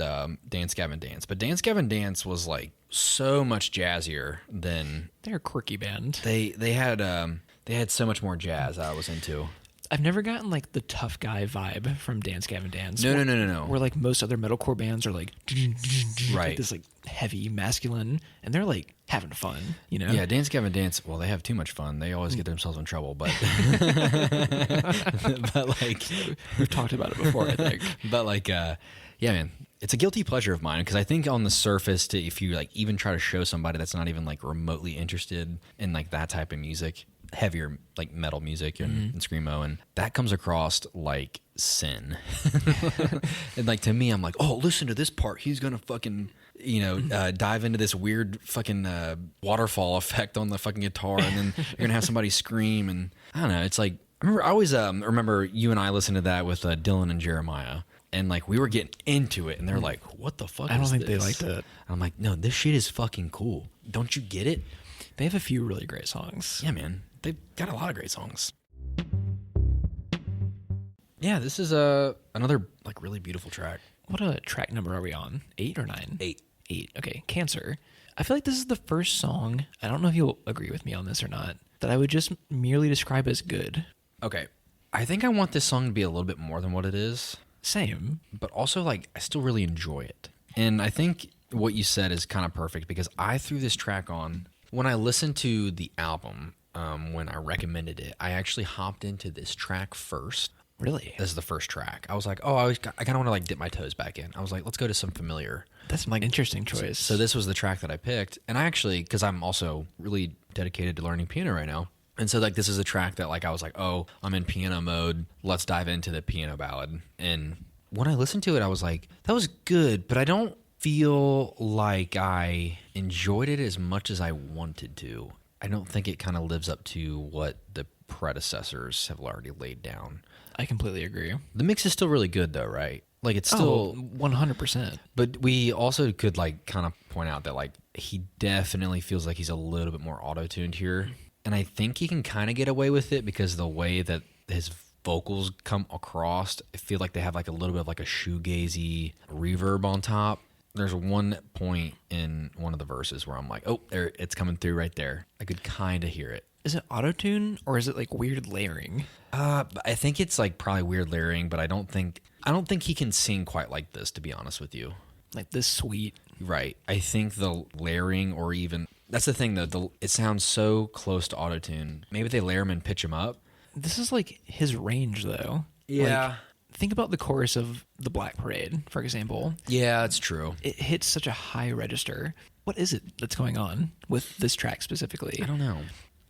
Speaker 2: Dance Gavin Dance. But Dance Gavin Dance was like so much jazzier than
Speaker 1: They're a quirky band.
Speaker 2: they had so much more jazz I was into.
Speaker 1: I've never gotten like the tough guy vibe from Dance Gavin Dance.
Speaker 2: No.
Speaker 1: Where like most other metalcore bands are like,
Speaker 2: Right.
Speaker 1: like this like heavy masculine, and they're like having fun,
Speaker 2: Yeah, Dance Gavin Dance. Well, they have too much fun. They always get themselves in trouble, but but like
Speaker 1: We've talked about it before, I think.
Speaker 2: but like yeah, man, it's a guilty pleasure of mine because I think on the surface, if you like even try to show somebody that's not even like remotely interested in like that type of music, heavier like metal music and screamo, and that comes across like sin. And like to me, I'm like, oh, listen to this part. He's gonna fucking dive into this weird fucking waterfall effect on the fucking guitar, and then you're gonna have somebody scream, and I don't know. It's like I always remember you and I listened to that with Dylan and Jeremiah. And like we were getting into it, and they're like, "What the fuck?"
Speaker 1: I don't
Speaker 2: is
Speaker 1: think
Speaker 2: this?
Speaker 1: they liked it.
Speaker 2: I'm like, "No, this shit is fucking cool. Don't you get it?"
Speaker 1: They have a few really great songs.
Speaker 2: Yeah, man, they've got a lot of great songs. Yeah, this is another like really beautiful track.
Speaker 1: What track number are we on? 8 or 9?
Speaker 2: 8.
Speaker 1: 8. Okay, Cancer. I feel like this is the first song, I don't know if you'll agree with me on this or not, that I would just merely describe as good.
Speaker 2: Okay, I think I want this song to be a little bit more than what it is.
Speaker 1: Same.
Speaker 2: But also, like, I still really enjoy it. And I think what you said is kind of perfect because I threw this track on when I listened to the album. When I recommended it, I actually hopped into this track first.
Speaker 1: Really?
Speaker 2: This is the first track. I was like, oh, I kind of want to like dip my toes back in. I was like, let's go to some familiar.
Speaker 1: That's an interesting choice.
Speaker 2: So this was the track that I picked. And I actually, because I'm also really dedicated to learning piano right now. And so like this is a track that like I was like, oh, I'm in piano mode. Let's dive into the piano ballad. And when I listened to it, I was like, that was good, but I don't feel like I enjoyed it as much as I wanted to. I don't think it kind of lives up to what the predecessors have already laid down.
Speaker 1: I completely agree.
Speaker 2: The mix is still really good though, right? Like it's still
Speaker 1: 100%.
Speaker 2: But we also could like kind of point out that like he definitely feels like he's a little bit more auto-tuned here. And I think he can kind of get away with it because the way that his vocals come across, I feel like they have like a little bit of like a shoegazy reverb on top. there's one point in one of the verses where I'm like, oh, there, it's coming through right there. I could kind of hear it.
Speaker 1: Is it auto-tune or is it like weird layering?
Speaker 2: I think it's like probably weird layering, but I don't think he can sing quite like this, to be honest with you.
Speaker 1: Like this sweet.
Speaker 2: Right. I think the layering, or even that's the thing though. It sounds so close to auto-tune. Maybe they layer him and pitch him up.
Speaker 1: This is like his range though.
Speaker 2: Yeah.
Speaker 1: Like, think about the chorus of The Black Parade, for example.
Speaker 2: Yeah, that's true.
Speaker 1: It hits such a high register. What is it that's going on with this track specifically?
Speaker 2: I don't know.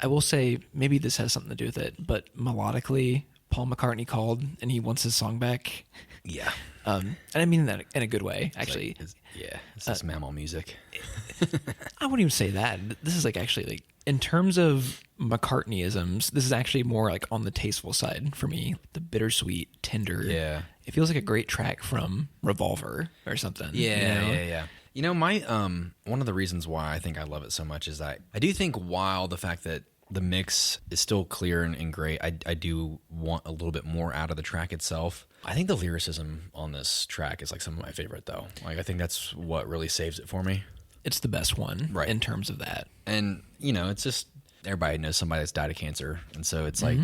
Speaker 1: I will say maybe this has something to do with it, but melodically, Paul McCartney called and he wants his song back.
Speaker 2: Yeah.
Speaker 1: And I mean that in a good way, actually.
Speaker 2: It's this mammal music.
Speaker 1: I wouldn't even say that. This is like actually like, in terms of McCartneyisms, this is actually more like on the tasteful side for me. The bittersweet, tender.
Speaker 2: Yeah.
Speaker 1: It feels like a great track from Revolver or something.
Speaker 2: Yeah. You know, my one of the reasons why I think I love it so much is that I do think while the fact that the mix is still clear and great, I do want a little bit more out of the track itself. I think the lyricism on this track is like some of my favorite though. Like I think that's what really saves it for me.
Speaker 1: It's the best one,
Speaker 2: right,
Speaker 1: in terms of that.
Speaker 2: And, you know, it's just everybody knows somebody that's died of cancer. And so it's like,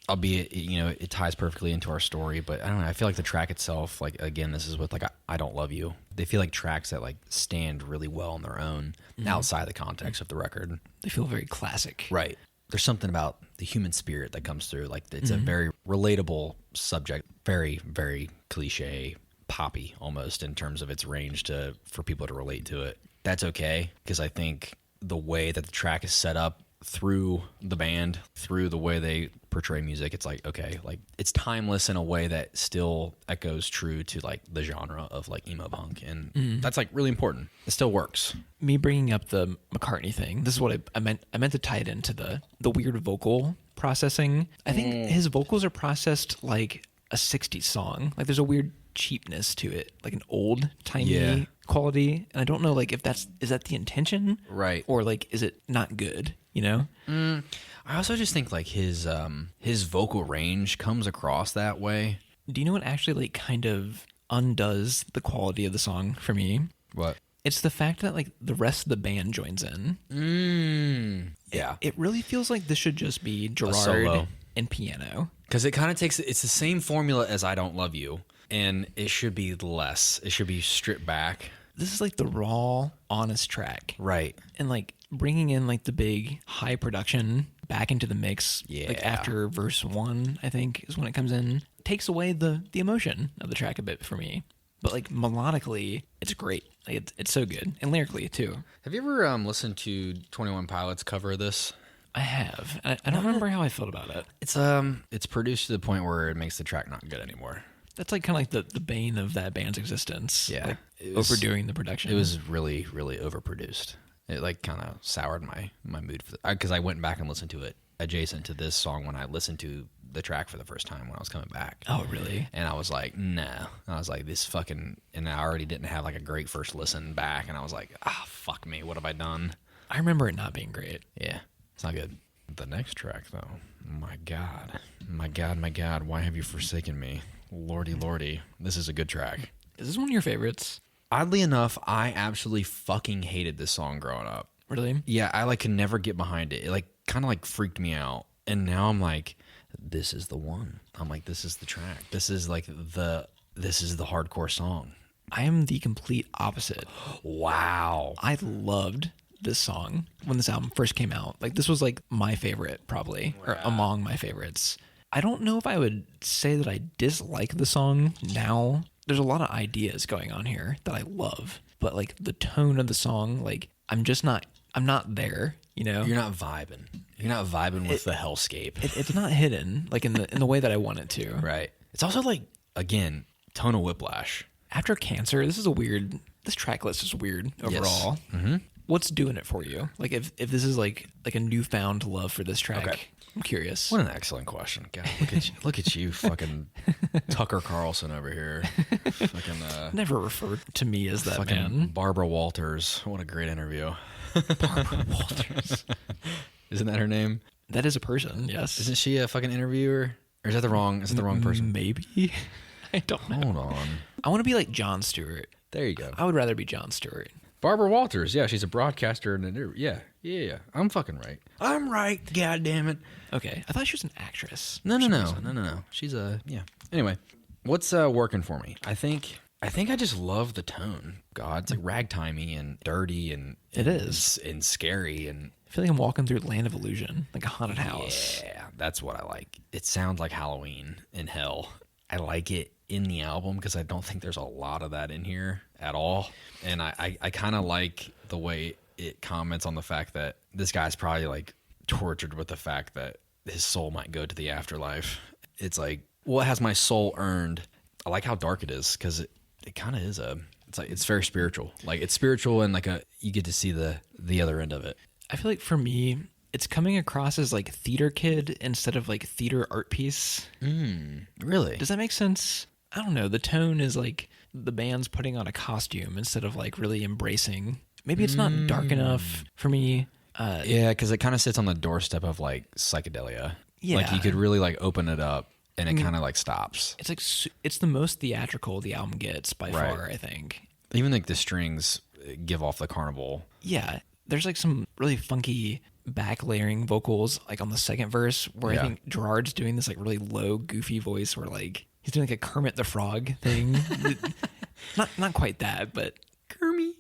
Speaker 2: albeit, you know, it ties perfectly into our story. But I don't know. I feel like the track itself, like, again, this is with like, I Don't Love You. They feel like tracks that like stand really well on their own outside the context of the record.
Speaker 1: They feel very classic.
Speaker 2: Right. There's something about the human spirit that comes through. Like it's a very relatable subject, very, very cliche, poppy almost in terms of its range for people to relate to it. That's okay, because I think the way that the track is set up through the band, through the way they portray music, it's like, okay, like it's timeless in a way that still echoes true to like the genre of like emo punk. And that's like really important. It still works.
Speaker 1: Me bringing up the McCartney thing, this is what I meant. I meant to tie it into the weird vocal processing. I think his vocals are processed like a 60s song. Like there's a weird cheapness to it, like an old timey quality. And I don't know, like, if is that the intention,
Speaker 2: right,
Speaker 1: or like is it not good, you know?
Speaker 2: I also just think like his vocal range comes across that way.
Speaker 1: Do you know what actually like kind of undoes the quality of the song for me?
Speaker 2: What?
Speaker 1: It's the fact that like the rest of the band joins in.
Speaker 2: Yeah,
Speaker 1: it really feels like this should just be Gerard and piano,
Speaker 2: because it kind of takes, it's the same formula as I Don't Love You, and it should be less. It should be stripped back.
Speaker 1: This is like the raw, honest track.
Speaker 2: Right.
Speaker 1: And like bringing in like the big high production back into the mix, like after verse 1, I think is when it comes in, takes away the emotion of the track a bit for me. But like melodically, it's great. Like it's so good. And lyrically too.
Speaker 2: Have you ever listened to 21 Pilots cover of this?
Speaker 1: I have. I don't remember how I felt about it.
Speaker 2: It's produced to the point where it makes the track not good anymore.
Speaker 1: That's like kind of like the bane of that band's existence.
Speaker 2: Yeah.
Speaker 1: Like overdoing the production.
Speaker 2: It was really, really overproduced. It like kind of soured my mood because I went back and listened to it adjacent to this song when I listened to the track for the first time when I was coming back.
Speaker 1: Oh, really?
Speaker 2: And I was like, no. I was like, this fucking, and I already didn't have like a great first listen back, and I was like, fuck me, what have I done?
Speaker 1: I remember it not being great.
Speaker 2: Yeah, it's not good. The next track though, my God, why have you forsaken me? Lordy, this is a good track.
Speaker 1: Is this one of your favorites?
Speaker 2: Oddly enough, I absolutely fucking hated this song growing up.
Speaker 1: Really?
Speaker 2: Yeah, I like could never get behind it. It like kind of like freaked me out. And now I'm like, this is the one. I'm like, this is the track. This is the hardcore song.
Speaker 1: I am the complete opposite.
Speaker 2: Wow.
Speaker 1: I loved this song when this album first came out. Like this was like my favorite probably, or among my favorites. I don't know if I would say that I dislike the song now. There's a lot of ideas going on here that I love, but like the tone of the song, like I'm not there, you know?
Speaker 2: You're not vibing with the hellscape.
Speaker 1: It's not hidden like in the way that I want it to.
Speaker 2: Right. It's also like, again, tonal whiplash.
Speaker 1: After Cancer, this track list is weird overall.
Speaker 2: Yes. Mm-hmm.
Speaker 1: What's doing it for you? Like if this is like a newfound love for this track. Okay. I'm curious.
Speaker 2: What an excellent question. God, look at you, fucking Tucker Carlson over here. Fucking
Speaker 1: never referred to me as that man.
Speaker 2: Barbara Walters. What a great interview.
Speaker 1: Barbara Walters.
Speaker 2: Isn't that her name?
Speaker 1: That is a person, yes.
Speaker 2: Isn't she a fucking interviewer? Or is that the wrong person?
Speaker 1: Maybe. I don't know.
Speaker 2: Hold on.
Speaker 1: I want to be like Jon Stewart.
Speaker 2: There you go.
Speaker 1: I would rather be Jon Stewart.
Speaker 2: Barbara Walters. Yeah, she's a broadcaster. And yeah. I'm fucking right. I'm right. God damn it.
Speaker 1: Okay, I thought she was an actress.
Speaker 2: No. She's yeah. Anyway, what's working for me? I think I just love the tone. God, it's like ragtimey and dirty and
Speaker 1: It is.
Speaker 2: and scary, and
Speaker 1: I feel like I'm walking through Land of Illusion, like a haunted house.
Speaker 2: yeah, that's what I like. It sounds like Halloween in hell. I like it in the album because I don't think there's a lot of that in here at all, and I kind of like the way it comments on the fact that this guy's probably like tortured with the fact that his soul might go to the afterlife. It's like, what has my soul earned? I like how dark it is because it kind of is it's very spiritual. Like it's spiritual and like you get to see the other end of it.
Speaker 1: I feel like for me, it's coming across as like theater kid instead of like theater art piece.
Speaker 2: Really?
Speaker 1: Does that make sense? I don't know. The tone is like the band's putting on a costume instead of like really embracing. Maybe it's not dark enough for me.
Speaker 2: Yeah, because it kind of sits on the doorstep of like psychedelia.
Speaker 1: Yeah.
Speaker 2: Like you could really like open it up and it kind of like stops.
Speaker 1: It's like it's the most theatrical the album gets by
Speaker 2: Right.
Speaker 1: far, I think.
Speaker 2: Even like the strings give off the carnival.
Speaker 1: Yeah, there's like some really funky back layering vocals like on the second verse where
Speaker 2: Yeah.
Speaker 1: I think Gerard's doing this like really low goofy voice where like he's doing like a Kermit the Frog thing. not quite that, but
Speaker 2: Kermit.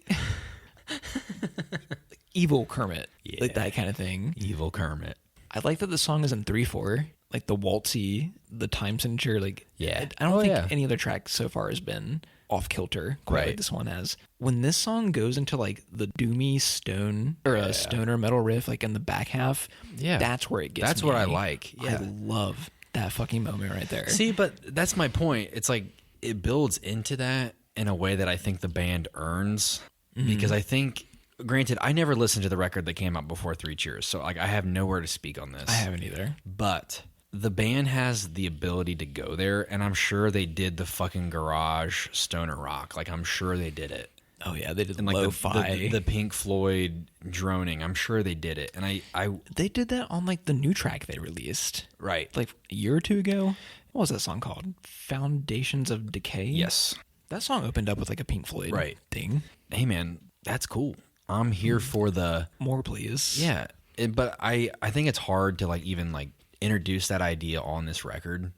Speaker 1: evil Kermit, like that kind of thing.
Speaker 2: Evil Kermit.
Speaker 1: I like that the song is in 3/4, like the waltzy, the time signature. Like,
Speaker 2: Yeah.
Speaker 1: I don't think
Speaker 2: yeah.
Speaker 1: any other track so far has been off kilter quite like
Speaker 2: Right.
Speaker 1: this one has. When this song goes into like the doomy stone or a stoner metal riff, like in the back half,
Speaker 2: Yeah.
Speaker 1: that's where it gets.
Speaker 2: That's
Speaker 1: me.
Speaker 2: what I like. Yeah.
Speaker 1: I love that fucking moment right there.
Speaker 2: See, but that's my point. It's like it builds into that in a way that I think the band earns because I think, granted, I never listened to the record that came out before 3 Cheers, so like I have nowhere to speak on this.
Speaker 1: I haven't either.
Speaker 2: But the band has the ability to go there, and I'm sure they did the fucking garage stoner rock. Like I'm sure they did it.
Speaker 1: Oh yeah, they did
Speaker 2: And like
Speaker 1: lo-fi.
Speaker 2: the Pink Floyd droning. I'm sure they did it. And I
Speaker 1: They did that on like the new track they released
Speaker 2: right.
Speaker 1: like a year or two ago. What was that song called? Foundations of Decay?
Speaker 2: Yes.
Speaker 1: That song opened up with like a Pink Floyd
Speaker 2: Right.
Speaker 1: thing.
Speaker 2: Hey man, that's cool. I'm here for the
Speaker 1: More please.
Speaker 2: yeah. But I think it's hard to like even like introduce that idea on this record.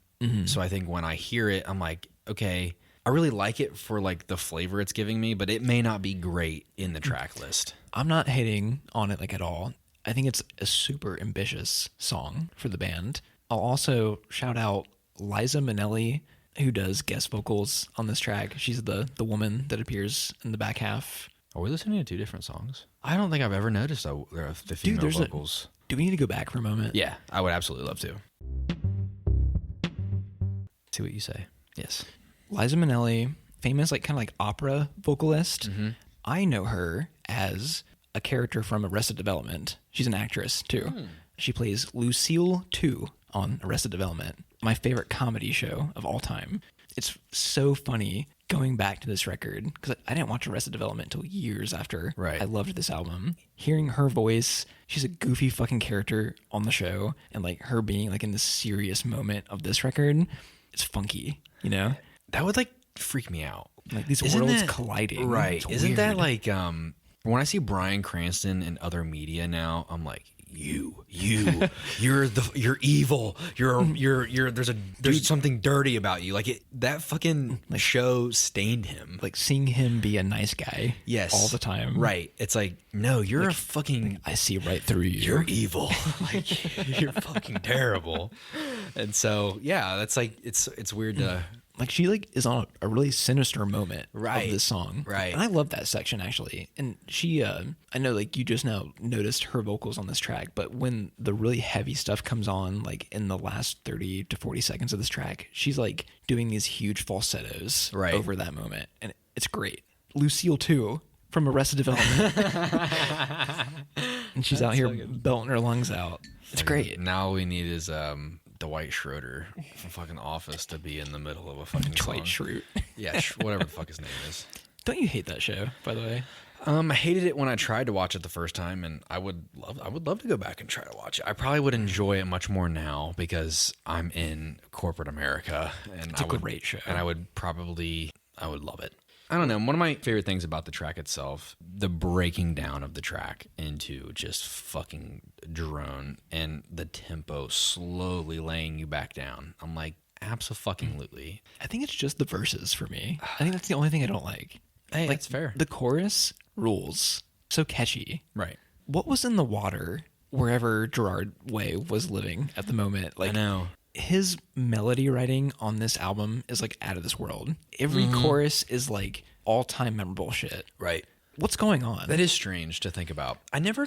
Speaker 2: So I think when I hear it, I'm like, okay, I really like it for like the flavor it's giving me, but it may not be great in the track list.
Speaker 1: I'm not hating on it like at all. I think it's a super ambitious song for the band. I'll also shout out Liza Minnelli, who does guest vocals on this track. She's the woman that appears in the back half.
Speaker 2: Are we listening to two different songs? I don't think I've ever noticed the female
Speaker 1: there's
Speaker 2: vocals.
Speaker 1: Do we need to go back for a moment?
Speaker 2: Yeah, I would absolutely love to. See what you say.
Speaker 1: Yes. Liza Minnelli, famous like kind of like opera vocalist. I know her as a character from Arrested Development. She's an actress too. She plays Lucille 2 on Arrested Development, my favorite comedy show of all time. It's so funny going back to this record because I didn't watch Arrested Development until years after
Speaker 2: Right.
Speaker 1: I loved this album. Hearing her voice, she's a goofy fucking character on the show, and like her being like in the serious moment of this record, it's funky, you know?
Speaker 2: That would like freak me out.
Speaker 1: Like these
Speaker 2: Isn't
Speaker 1: worlds
Speaker 2: that-
Speaker 1: colliding.
Speaker 2: Right.
Speaker 1: It's
Speaker 2: Isn't that
Speaker 1: weird.
Speaker 2: like when I see Bryan Cranston in other media now, I'm like, you're evil. There's something dirty about you. Like that fucking show stained him.
Speaker 1: like seeing him be a nice guy
Speaker 2: Yes.
Speaker 1: all the time.
Speaker 2: Right. It's like, no, you're a fucking
Speaker 1: I see right through you.
Speaker 2: you're evil. Like you're fucking terrible. And so, yeah, that's like it's weird to
Speaker 1: Like she like is on a really sinister moment
Speaker 2: Right.
Speaker 1: of this song.
Speaker 2: Right.
Speaker 1: And I love that section actually. And she I know like you just now noticed her vocals on this track, but when the really heavy stuff comes on like in the last 30 to 40 seconds of this track, she's like doing these huge falsettos
Speaker 2: Right.
Speaker 1: over that moment. And it's great. Lucille 2 from Arrested Development. And she's out here belting her lungs out. It's great.
Speaker 2: Now all we need is Dwight Schroeder from fucking Office to be in the middle of a fucking
Speaker 1: Dwight
Speaker 2: song.
Speaker 1: Schrute.
Speaker 2: Yeah, whatever the fuck his name is.
Speaker 1: Don't you hate that show, by the way?
Speaker 2: I hated it when I tried to watch it the first time, and I would love to go back and try to watch it. I probably would enjoy it much more now because I'm in corporate America, and
Speaker 1: It's a great show.
Speaker 2: and I would love it. I don't know. One of my favorite things about the track itself, the breaking down of the track into just fucking drone and the tempo slowly laying you back down. I'm like, abso-fucking-lutely.
Speaker 1: I think it's just the verses for me. I think that's the only thing I don't like.
Speaker 2: Hey,
Speaker 1: like,
Speaker 2: that's fair.
Speaker 1: The chorus rules. So catchy.
Speaker 2: Right.
Speaker 1: What was in the water wherever Gerard Way was living at the moment? Like,
Speaker 2: I know.
Speaker 1: His melody writing on this album is like out of this world. Every chorus is like all-time memorable shit.
Speaker 2: Right.
Speaker 1: What's going on?
Speaker 2: That is strange to think about. I never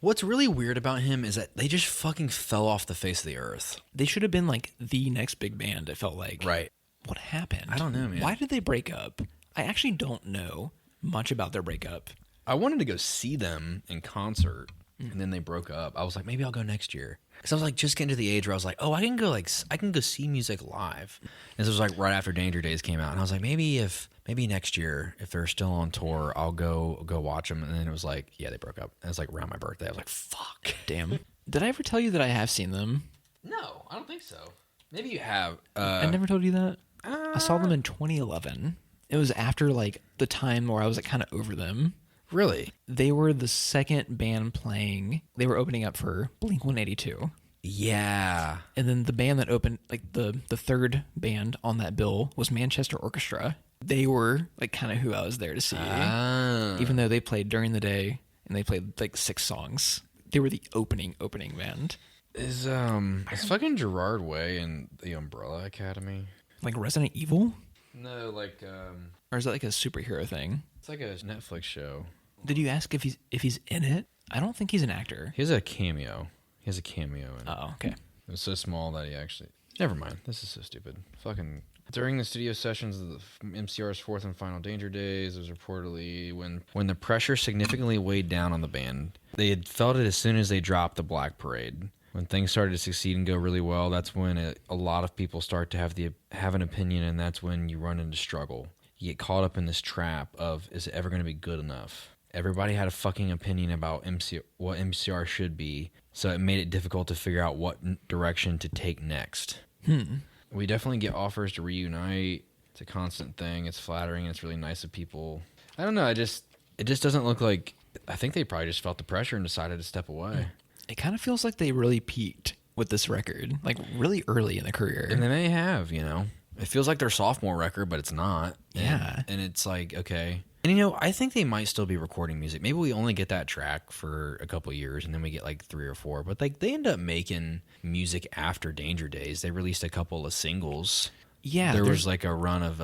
Speaker 2: what's really weird about him is that they just fucking fell off the face of the earth.
Speaker 1: They should have been like the next big band, it felt like.
Speaker 2: Right.
Speaker 1: What happened?
Speaker 2: I don't know, man.
Speaker 1: Why did they break up? I actually don't know much about their breakup.
Speaker 2: I wanted to go see them in concert, and then they broke up. I was like, maybe I'll go next year. Because I was like just getting to the age where I was like, oh, I can go see music live. And this was like right after Danger Days came out, and I was like, maybe next year, if they're still on tour, I'll go watch them. And then it was like, yeah, they broke up. And it was like around my birthday. I was like, fuck.
Speaker 1: Damn. Did I ever tell you that I have seen them?
Speaker 2: No, I don't think so. Maybe you have.
Speaker 1: I never told you that. I saw them in 2011. It was after like the time where I was like kind of over them.
Speaker 2: Really?
Speaker 1: They were the second band playing. They were opening up for Blink-182.
Speaker 2: Yeah.
Speaker 1: And then the band that opened, like the third band on that bill was Manchester Orchestra. They were like kind of who I was there to see. Even though they played during the day and they played like 6 songs. They were the opening band.
Speaker 2: Is fucking Gerard Way in the Umbrella Academy?
Speaker 1: Like Resident Evil?
Speaker 2: No, like
Speaker 1: Or is that like a superhero thing?
Speaker 2: it's like a Netflix show.
Speaker 1: Did you ask if he's in it? I don't think he's an actor.
Speaker 2: He has a cameo. In it.
Speaker 1: Oh, okay.
Speaker 2: It was so small that he actually... Never mind. This is so stupid. Fucking... During the studio sessions of the MCR's fourth and final Danger Days, it was reportedly when the pressure significantly weighed down on the band. They had felt it as soon as they dropped the Black Parade. When things started to succeed and go really well, that's when a lot of people start to have an opinion, and that's when you run into struggle. You get caught up in this trap of, is it ever going to be good enough? Everybody had a fucking opinion about what MCR should be, so it made it difficult to figure out what direction to take next. We definitely get offers to reunite. It's a constant thing. It's flattering, and it's really nice of people. I don't know. It just doesn't look like... I think they probably just felt the pressure and decided to step away.
Speaker 1: It kind of feels like they really peaked with this record, like really early in their career.
Speaker 2: And they may have, It feels like their sophomore record, but it's not.
Speaker 1: Yeah.
Speaker 2: And it's like, okay. And, I think they might still be recording music. Maybe we only get that track for a couple years, and then we get like 3 or 4. But like they end up making music after Danger Days. They released a couple of singles.
Speaker 1: Yeah.
Speaker 2: There was like a run of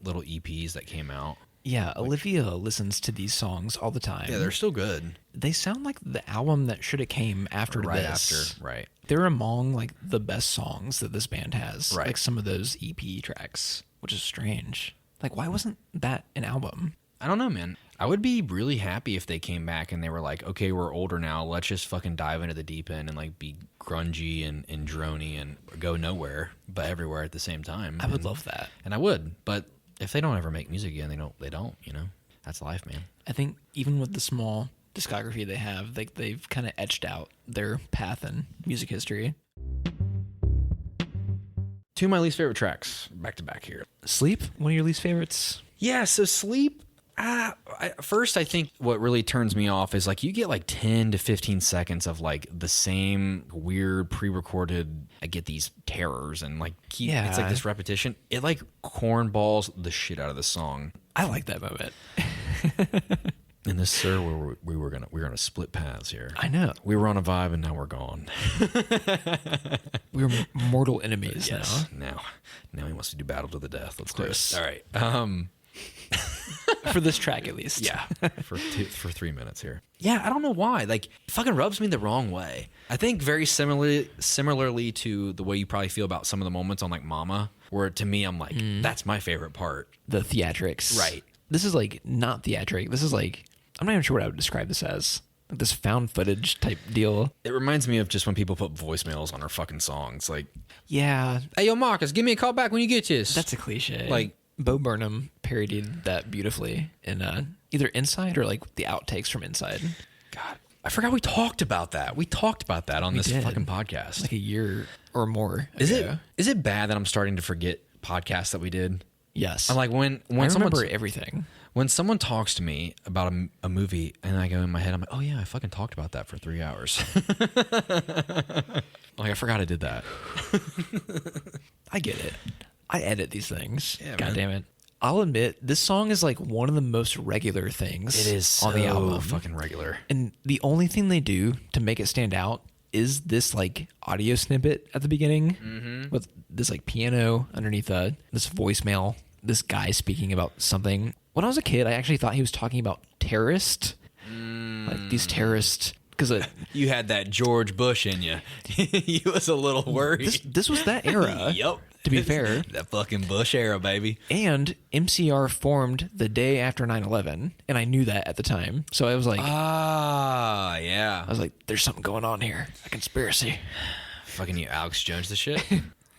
Speaker 2: little EPs that came out.
Speaker 1: Yeah, Olivia listens to these songs all the time.
Speaker 2: Yeah, they're still good.
Speaker 1: They sound like the album that should have came after this.
Speaker 2: Right.
Speaker 1: They're among like the best songs that this band has.
Speaker 2: Right.
Speaker 1: Like some of those EP tracks, which is strange. Like, why wasn't that an album?
Speaker 2: I don't know, man. I would be really happy if they came back and they were like, okay, we're older now. Let's just fucking dive into the deep end and like be grungy and droney and go nowhere, but everywhere at the same time.
Speaker 1: I would love that.
Speaker 2: And I would, but if they don't ever make music again, they don't, That's life, man.
Speaker 1: I think even with the small discography they have, they've kind of etched out their path in music history.
Speaker 2: 2 of my least favorite tracks, back to back here.
Speaker 1: Sleep, one of your least favorites?
Speaker 2: Yeah, so Sleep, first I think what really turns me off is like you get like 10 to 15 seconds of like the same weird pre-recorded, I get these terrors and like it's like this repetition. It like cornballs the shit out of the song.
Speaker 1: I like that moment.
Speaker 2: And this, sir, we were gonna split paths here.
Speaker 1: I know.
Speaker 2: We were on a vibe and now we're gone.
Speaker 1: We're mortal enemies
Speaker 2: now. Now he wants to do battle to the death. Let's do
Speaker 1: course.
Speaker 2: it. All right.
Speaker 1: For this track, at least.
Speaker 2: Yeah. For 3 minutes here. Yeah, I don't know why. Like, it fucking rubs me the wrong way. I think very similarly to the way you probably feel about some of the moments on like Mama, where to me I'm like, that's my favorite part.
Speaker 1: The theatrics.
Speaker 2: Right.
Speaker 1: This is like not theatric. This is like, I'm not even sure what I would describe this as. Like this found footage type deal.
Speaker 2: It reminds me of just when people put voicemails on our fucking songs. Like,
Speaker 1: yeah.
Speaker 2: Hey, yo, Marcus, give me a call back when you get this.
Speaker 1: That's a cliche.
Speaker 2: Like,
Speaker 1: Bo Burnham parodied that beautifully in either Inside or like the outtakes from Inside.
Speaker 2: God, I forgot we talked about that. We talked about that on this fucking podcast.
Speaker 1: Like a year or more
Speaker 2: ago. Is it bad that I'm starting to forget podcasts that we did?
Speaker 1: Yes.
Speaker 2: I'm like when
Speaker 1: I
Speaker 2: someone
Speaker 1: remember everything.
Speaker 2: when someone talks to me about a movie and I go in my head, I'm like, oh yeah, I fucking talked about that for 3 hours. Like I forgot I did that.
Speaker 1: I get it. I edit these things.
Speaker 2: Yeah,
Speaker 1: God
Speaker 2: man.
Speaker 1: damn it. I'll admit this song is like one of the most regular things
Speaker 2: It is
Speaker 1: on the album.
Speaker 2: fucking regular.
Speaker 1: And the only thing they do to make it stand out is this like audio snippet at the beginning with this like piano underneath this voicemail, this guy speaking about something. When I was a kid, I actually thought he was talking about terrorists, like these terrorists. Because
Speaker 2: You had that George Bush in you. You was a little worried.
Speaker 1: this was that era.
Speaker 2: Yep.
Speaker 1: To be fair.
Speaker 2: That fucking Bush era, baby.
Speaker 1: And MCR formed the day after 9/11, and I knew that at the time. So I was like,
Speaker 2: Yeah.
Speaker 1: I was like, there's something going on here, a conspiracy.
Speaker 2: Fucking you, Alex Jones, the shit.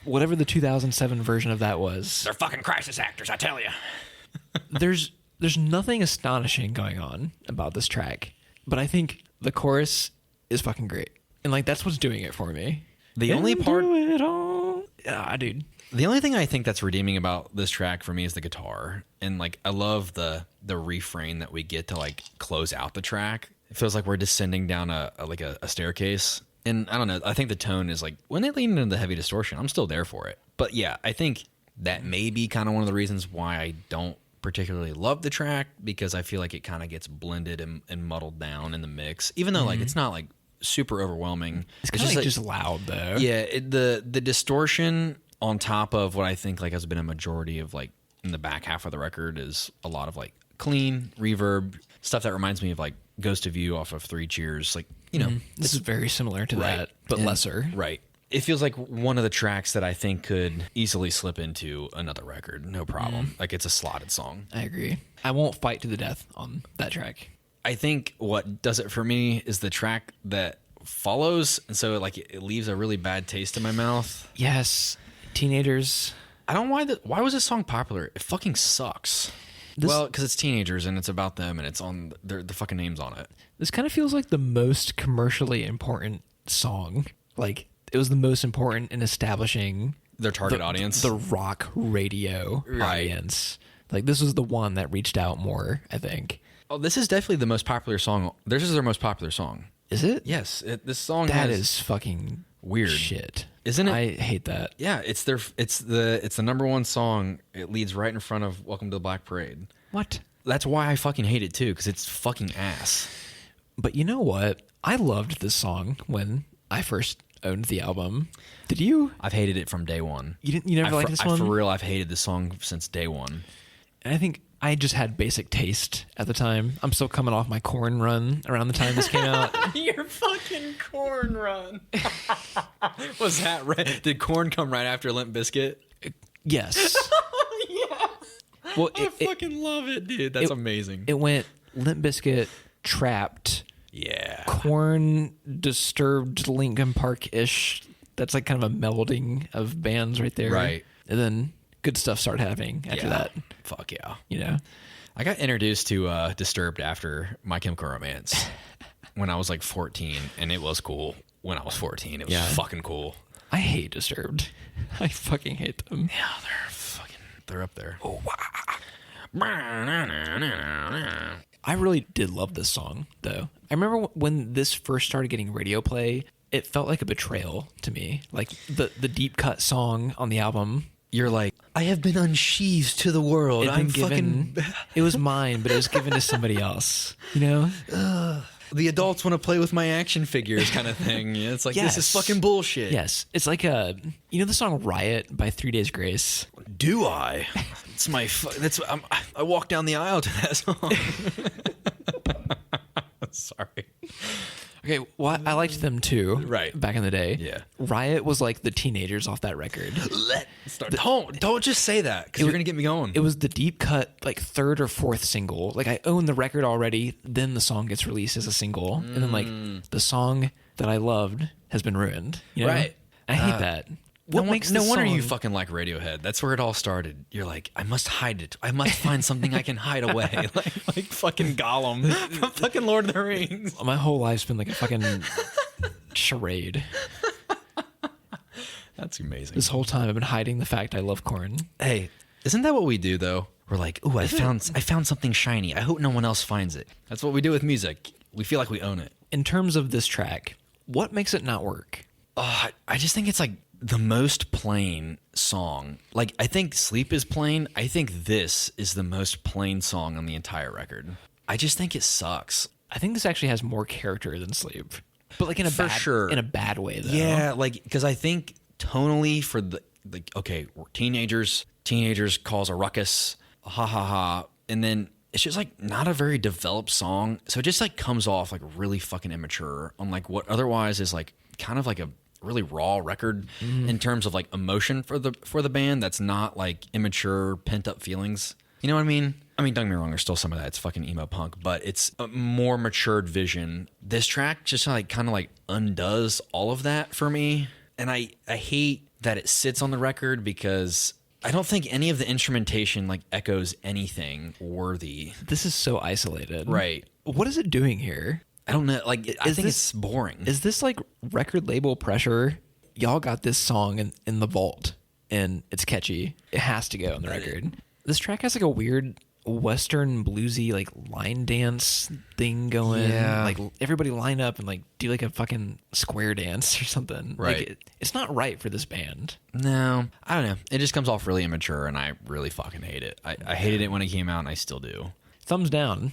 Speaker 1: Whatever the 2007 version of that was,
Speaker 2: They're fucking crisis actors, I tell you.
Speaker 1: there's nothing astonishing going on about this track, but I think the chorus is fucking great, and like that's what's doing it for me.
Speaker 2: The only part,
Speaker 1: Do it all. Dude.
Speaker 2: the only thing I think that's redeeming about this track for me is the guitar, and like I love the refrain that we get to like close out the track. It feels like we're descending down a staircase, and I don't know. I think the tone is like when they lean into the heavy distortion, I'm still there for it. But yeah, I think that may be kind of one of the reasons why I don't particularly love the track, because I feel like it kind of gets blended and muddled down in the mix, even though like it's not like super overwhelming.
Speaker 1: It's kind of like just loud though.
Speaker 2: Yeah, the distortion on top of what I think like has been a majority of like in the back half of the record is a lot of like clean reverb stuff that reminds me of like Goes to View off of Three Cheers. Like, you know,
Speaker 1: This is very similar to that, but
Speaker 2: And-
Speaker 1: lesser.
Speaker 2: Right. It feels like one of the tracks that I think could easily slip into another record, no problem. Like it's a slotted song.
Speaker 1: I agree. I won't fight to the death on that track.
Speaker 2: I think what does it for me is the track that follows, and so like it leaves a really bad taste in my mouth.
Speaker 1: Yes, teenagers.
Speaker 2: I don't know why was this song popular? It fucking sucks. Well, because it's teenagers and it's about them and it's on the fucking names on it.
Speaker 1: This kind of feels like the most commercially important song. Like it was the most important in establishing
Speaker 2: Their target audience.
Speaker 1: the rock radio audience. Like this was the one that reached out more, I think.
Speaker 2: Oh, this is definitely the most popular song. This is their most popular song.
Speaker 1: Is it?
Speaker 2: Yes, this song
Speaker 1: That
Speaker 2: has,
Speaker 1: is fucking
Speaker 2: weird.
Speaker 1: shit.
Speaker 2: Isn't it?
Speaker 1: I hate that.
Speaker 2: Yeah, it's the number one song. It leads right in front of Welcome to the Black Parade.
Speaker 1: What?
Speaker 2: That's why I fucking hate it too, because it's fucking ass.
Speaker 1: But you know what? I loved this song when I first owned the album. Did you?
Speaker 2: I've hated it from day one.
Speaker 1: You never liked this one?
Speaker 2: For real, I've hated this song since day one.
Speaker 1: And I think I just had basic taste at the time. I'm still coming off my Corn run around the time this came out.
Speaker 2: Your fucking Corn run. Was that right? Did Corn come right after Limp Bizkit?
Speaker 1: Yes.
Speaker 2: Yeah.
Speaker 1: Well,
Speaker 2: I fucking love it, dude. That's amazing.
Speaker 1: It went Limp Bizkit, Trapped,
Speaker 2: Yeah.
Speaker 1: Corn, Disturbed, Linkin Park-ish. That's like kind of a melding of bands right there.
Speaker 2: Right.
Speaker 1: And then good stuff started happening after that.
Speaker 2: Fuck yeah.
Speaker 1: You know?
Speaker 2: I got introduced to Disturbed after My Chemical Romance when I was like 14, and it was cool when I was 14. It was fucking cool.
Speaker 1: I hate Disturbed. I fucking hate them.
Speaker 2: Yeah, they're up there. Oh,
Speaker 1: I really did love this song, though. I remember when this first started getting radio play, it felt like a betrayal to me. Like the deep cut song on the album.
Speaker 2: You're like, I have been unsheathed to the world.
Speaker 1: I'm given. It was mine, but it was given to somebody else. You know?
Speaker 2: The adults want to play with my action figures, kind of thing. Yeah, it's like this is
Speaker 1: Yes.
Speaker 2: fucking bullshit.
Speaker 1: Yes, it's like you know the song "Riot" by 3 Days Grace.
Speaker 2: Do I? It's my. I walk down the aisle to that song. Sorry.
Speaker 1: Okay, well, I liked them too.
Speaker 2: Right.
Speaker 1: Back in the day.
Speaker 2: Yeah.
Speaker 1: Riot was like the teenagers off that record.
Speaker 2: Don't just say that because you're gonna get me going.
Speaker 1: It was the deep cut, like third or fourth single. Like I own the record already. Then the song gets released as a single, and then like the song that I loved has been ruined. You know?
Speaker 2: Right.
Speaker 1: I hate that.
Speaker 2: No wonder you
Speaker 1: song-
Speaker 2: fucking like Radiohead. That's where it all started. You're like, I must hide it. I must find something I can hide away. like fucking Gollum from fucking Lord of the Rings.
Speaker 1: My whole life's been like a fucking charade.
Speaker 2: That's amazing.
Speaker 1: This whole time I've been hiding the fact I love Korn.
Speaker 2: Hey, Isn't that what we do though? We're like, ooh, I found something shiny. I hope no one else finds it. That's what we do with music. We feel like we own it.
Speaker 1: In terms of this track, what makes it not work?
Speaker 2: I just think it's like the most plain song. Like, I think Sleep is plain. I think this is the most plain song on the entire record. I just think it sucks.
Speaker 1: I think this actually has more character than Sleep. But like in a bad way though.
Speaker 2: Yeah, like, because I think tonally for okay, we're teenagers cause a ruckus, ha ha ha, and then it's just like not a very developed song, so it just like comes off like really fucking immature on like what otherwise is like kind of like a really raw record in terms of like emotion for the band. That's not like immature pent up feelings. You know what I mean? I mean, don't get me wrong, there's still some of that. It's fucking emo punk, but it's a more matured vision. This track just like kind of like undoes all of that for me, and I hate that it sits on the record because I don't think any of the instrumentation like echoes anything worthy.
Speaker 1: This is so isolated.
Speaker 2: Right.
Speaker 1: What is it doing here?
Speaker 2: I don't know. Like, I think it's boring.
Speaker 1: Is this like record label pressure? Y'all got this song in the vault and it's catchy. It has to go on the record. This track has like a weird Western bluesy like line dance thing going.
Speaker 2: Yeah.
Speaker 1: Like everybody line up and like do like a fucking square dance or something.
Speaker 2: Right.
Speaker 1: Like it's not right for this band.
Speaker 2: No, I don't know. It just comes off really immature and I really fucking hate it. I hated it when it came out and I still do.
Speaker 1: Thumbs down.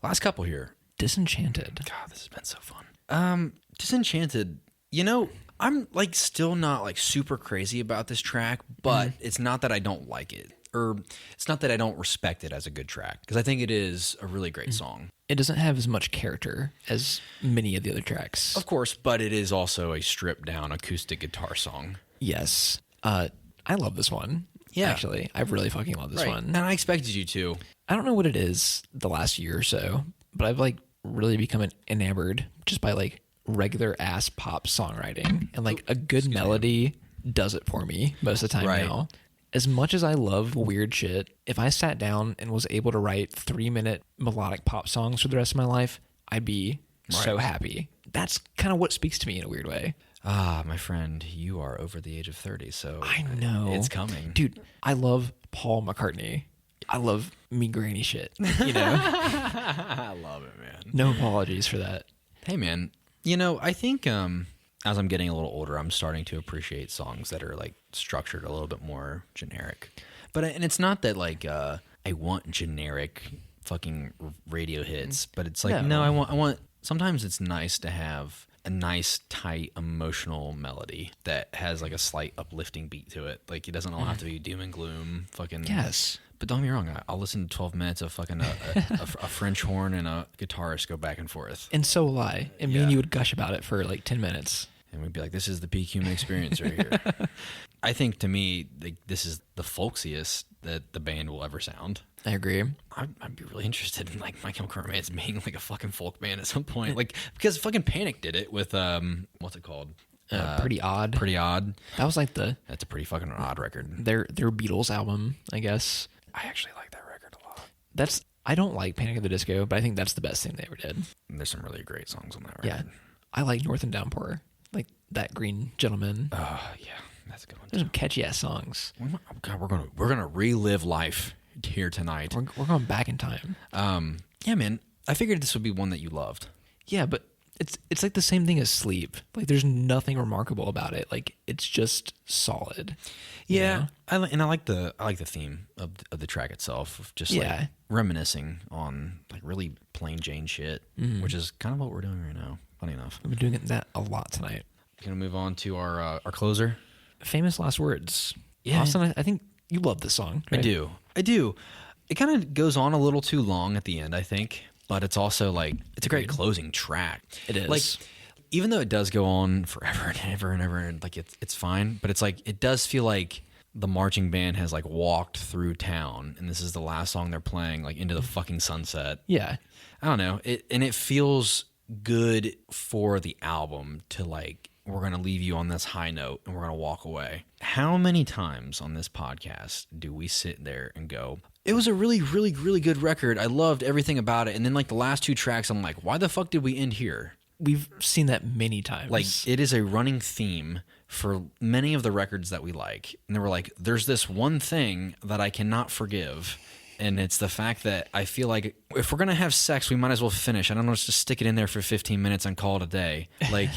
Speaker 2: Last couple here.
Speaker 1: Disenchanted.
Speaker 2: God, this has been so fun. Disenchanted, you know, I'm like still not like super crazy about this track, but it's not that I don't like it, or it's not that I don't respect it as a good track, because I think it is a really great song.
Speaker 1: It doesn't have as much character as many of the other tracks.
Speaker 2: Of course, but it is also a stripped down acoustic guitar song.
Speaker 1: Yes. I love this one.
Speaker 2: Yeah.
Speaker 1: Actually, I really fucking love this one.
Speaker 2: And I expected you to.
Speaker 1: I don't know what it is the last year or so, but I've like really become enamored just by like regular ass pop songwriting, and like a good melody does it for me most of the time now. As much as I love weird shit, if I sat down and was able to write 3-minute melodic pop songs for the rest of my life, I'd be so happy. That's kind of what speaks to me in a weird way.
Speaker 2: Ah, my friend, you are over the age of 30, so
Speaker 1: I know
Speaker 2: it's coming.
Speaker 1: Dude, I love Paul McCartney. I love me granny shit, you know?
Speaker 2: I love it, man.
Speaker 1: No apologies for that.
Speaker 2: Hey, man, you know, I think as I'm getting a little older, I'm starting to appreciate songs that are like structured a little bit more generic. And it's not that like I want generic fucking radio hits, but it's like no, I want. Sometimes it's nice to have a nice, tight, emotional melody that has like a slight uplifting beat to it. Like it doesn't all have to be doom and gloom. Fucking
Speaker 1: yes.
Speaker 2: But don't get me wrong, I'll listen to 12 minutes of fucking a French horn and a guitarist go back and forth.
Speaker 1: And so will I. And me and you would gush about it for like 10 minutes.
Speaker 2: And we'd be like, this is the peak human experience right here. I think to me, like, this is the folksiest that the band will ever sound.
Speaker 1: I agree.
Speaker 2: I'd be really interested in like My Chemical Romance being like a fucking folk band at some point. Like, because fucking Panic did it with, what's it called?
Speaker 1: Pretty Odd.
Speaker 2: Pretty Odd.
Speaker 1: That was like
Speaker 2: That's a pretty fucking odd record.
Speaker 1: Their Beatles album, I guess.
Speaker 2: I actually like that record a lot.
Speaker 1: I don't like Panic at the Disco, but I think that's the best thing they ever did.
Speaker 2: And there's some really great songs on that record.
Speaker 1: Yeah. I like North and Downpour. Like That Green Gentleman.
Speaker 2: Oh, yeah. That's a good one.
Speaker 1: There's some catchy ass songs.
Speaker 2: God, we're gonna relive life here tonight.
Speaker 1: We're going back in time.
Speaker 2: Yeah, man. I figured this would be one that you loved.
Speaker 1: Yeah, but it's like the same thing as Sleep. Like there's nothing remarkable about it. Like it's just solid.
Speaker 2: Yeah, I like the theme of the track itself, of just like reminiscing on like really plain Jane shit, which is kind of what we're doing right now. Funny enough,
Speaker 1: we've been doing that a lot tonight.
Speaker 2: Gonna move on to our closer,
Speaker 1: Famous Last Words.
Speaker 2: Yeah,
Speaker 1: Austin, I think you love this song. Right?
Speaker 2: I do. It kind of goes on a little too long at the end, I think, but it's also like it's a great closing track.
Speaker 1: It is.
Speaker 2: Like, even though it does go on forever and ever and ever, and like it's fine, but it's like it does feel like the marching band has like walked through town, and this is the last song they're playing, like into the fucking sunset.
Speaker 1: Yeah,
Speaker 2: I don't know. It feels good for the album to like, we're gonna leave you on this high note and we're gonna walk away. How many times on this podcast do we sit there and go, it was a really, really, really good record. I loved everything about it, and then like the last two tracks, I'm like, why the fuck did we end here?
Speaker 1: We've seen that many times.
Speaker 2: Like, it is a running theme for many of the records that we like. And they were like, there's this one thing that I cannot forgive. And it's the fact that I feel like if we're going to have sex, we might as well finish. I don't know, let's just stick it in there for 15 minutes and call it a day. Like,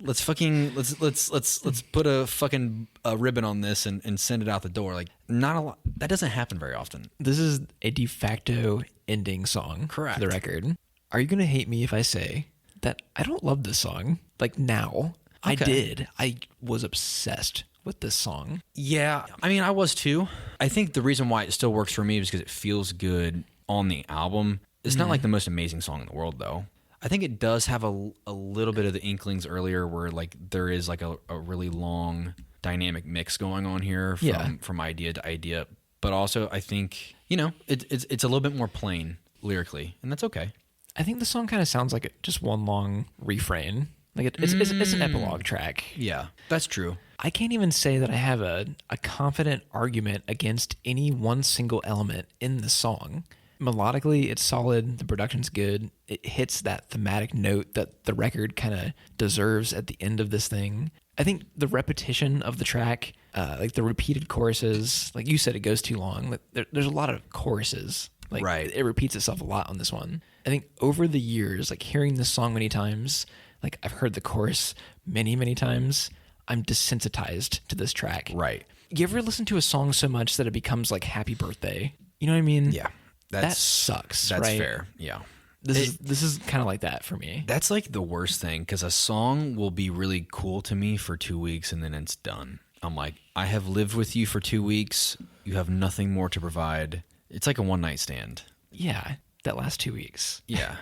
Speaker 2: let's put a fucking ribbon on this and send it out the door. Like, not a lot. That doesn't happen very often.
Speaker 1: This is a de facto ending song.
Speaker 2: Correct.
Speaker 1: For the record. Are you going to hate me if I say that I don't love this song? Like, now. Okay. I did. I was obsessed with this song.
Speaker 2: Yeah, I mean, I was too. I think the reason why it still works for me is because it feels good on the album. It's not like the most amazing song in the world, though. I think it does have a little bit of the inklings earlier where like there is like a really long dynamic mix going on here from idea to idea. But also, I think, you know, it's a little bit more plain lyrically, and that's okay.
Speaker 1: I think the song kind of sounds like just one long refrain. Like it's an epilogue track.
Speaker 2: Yeah, that's true.
Speaker 1: I can't even say that I have a confident argument against any one single element in the song. Melodically, it's solid. The production's good. It hits that thematic note that the record kind of deserves at the end of this thing. I think the repetition of the track, like the repeated choruses, like you said, it goes too long. Like there's a lot of choruses. Like,
Speaker 2: right.
Speaker 1: It repeats itself a lot on this one. I think over the years, like hearing this song many times, like I've heard the chorus many, many times, I'm desensitized to this track.
Speaker 2: Right.
Speaker 1: You ever listen to a song so much that it becomes like Happy Birthday? You know what I mean?
Speaker 2: Yeah.
Speaker 1: That sucks,
Speaker 2: That's
Speaker 1: right?
Speaker 2: fair. Yeah.
Speaker 1: This is kind of like that for me.
Speaker 2: That's like the worst thing, because a song will be really cool to me for 2 weeks and then it's done. I'm like, I have lived with you for 2 weeks. You have nothing more to provide. It's like a one-night stand.
Speaker 1: Yeah. That last 2 weeks.
Speaker 2: Yeah.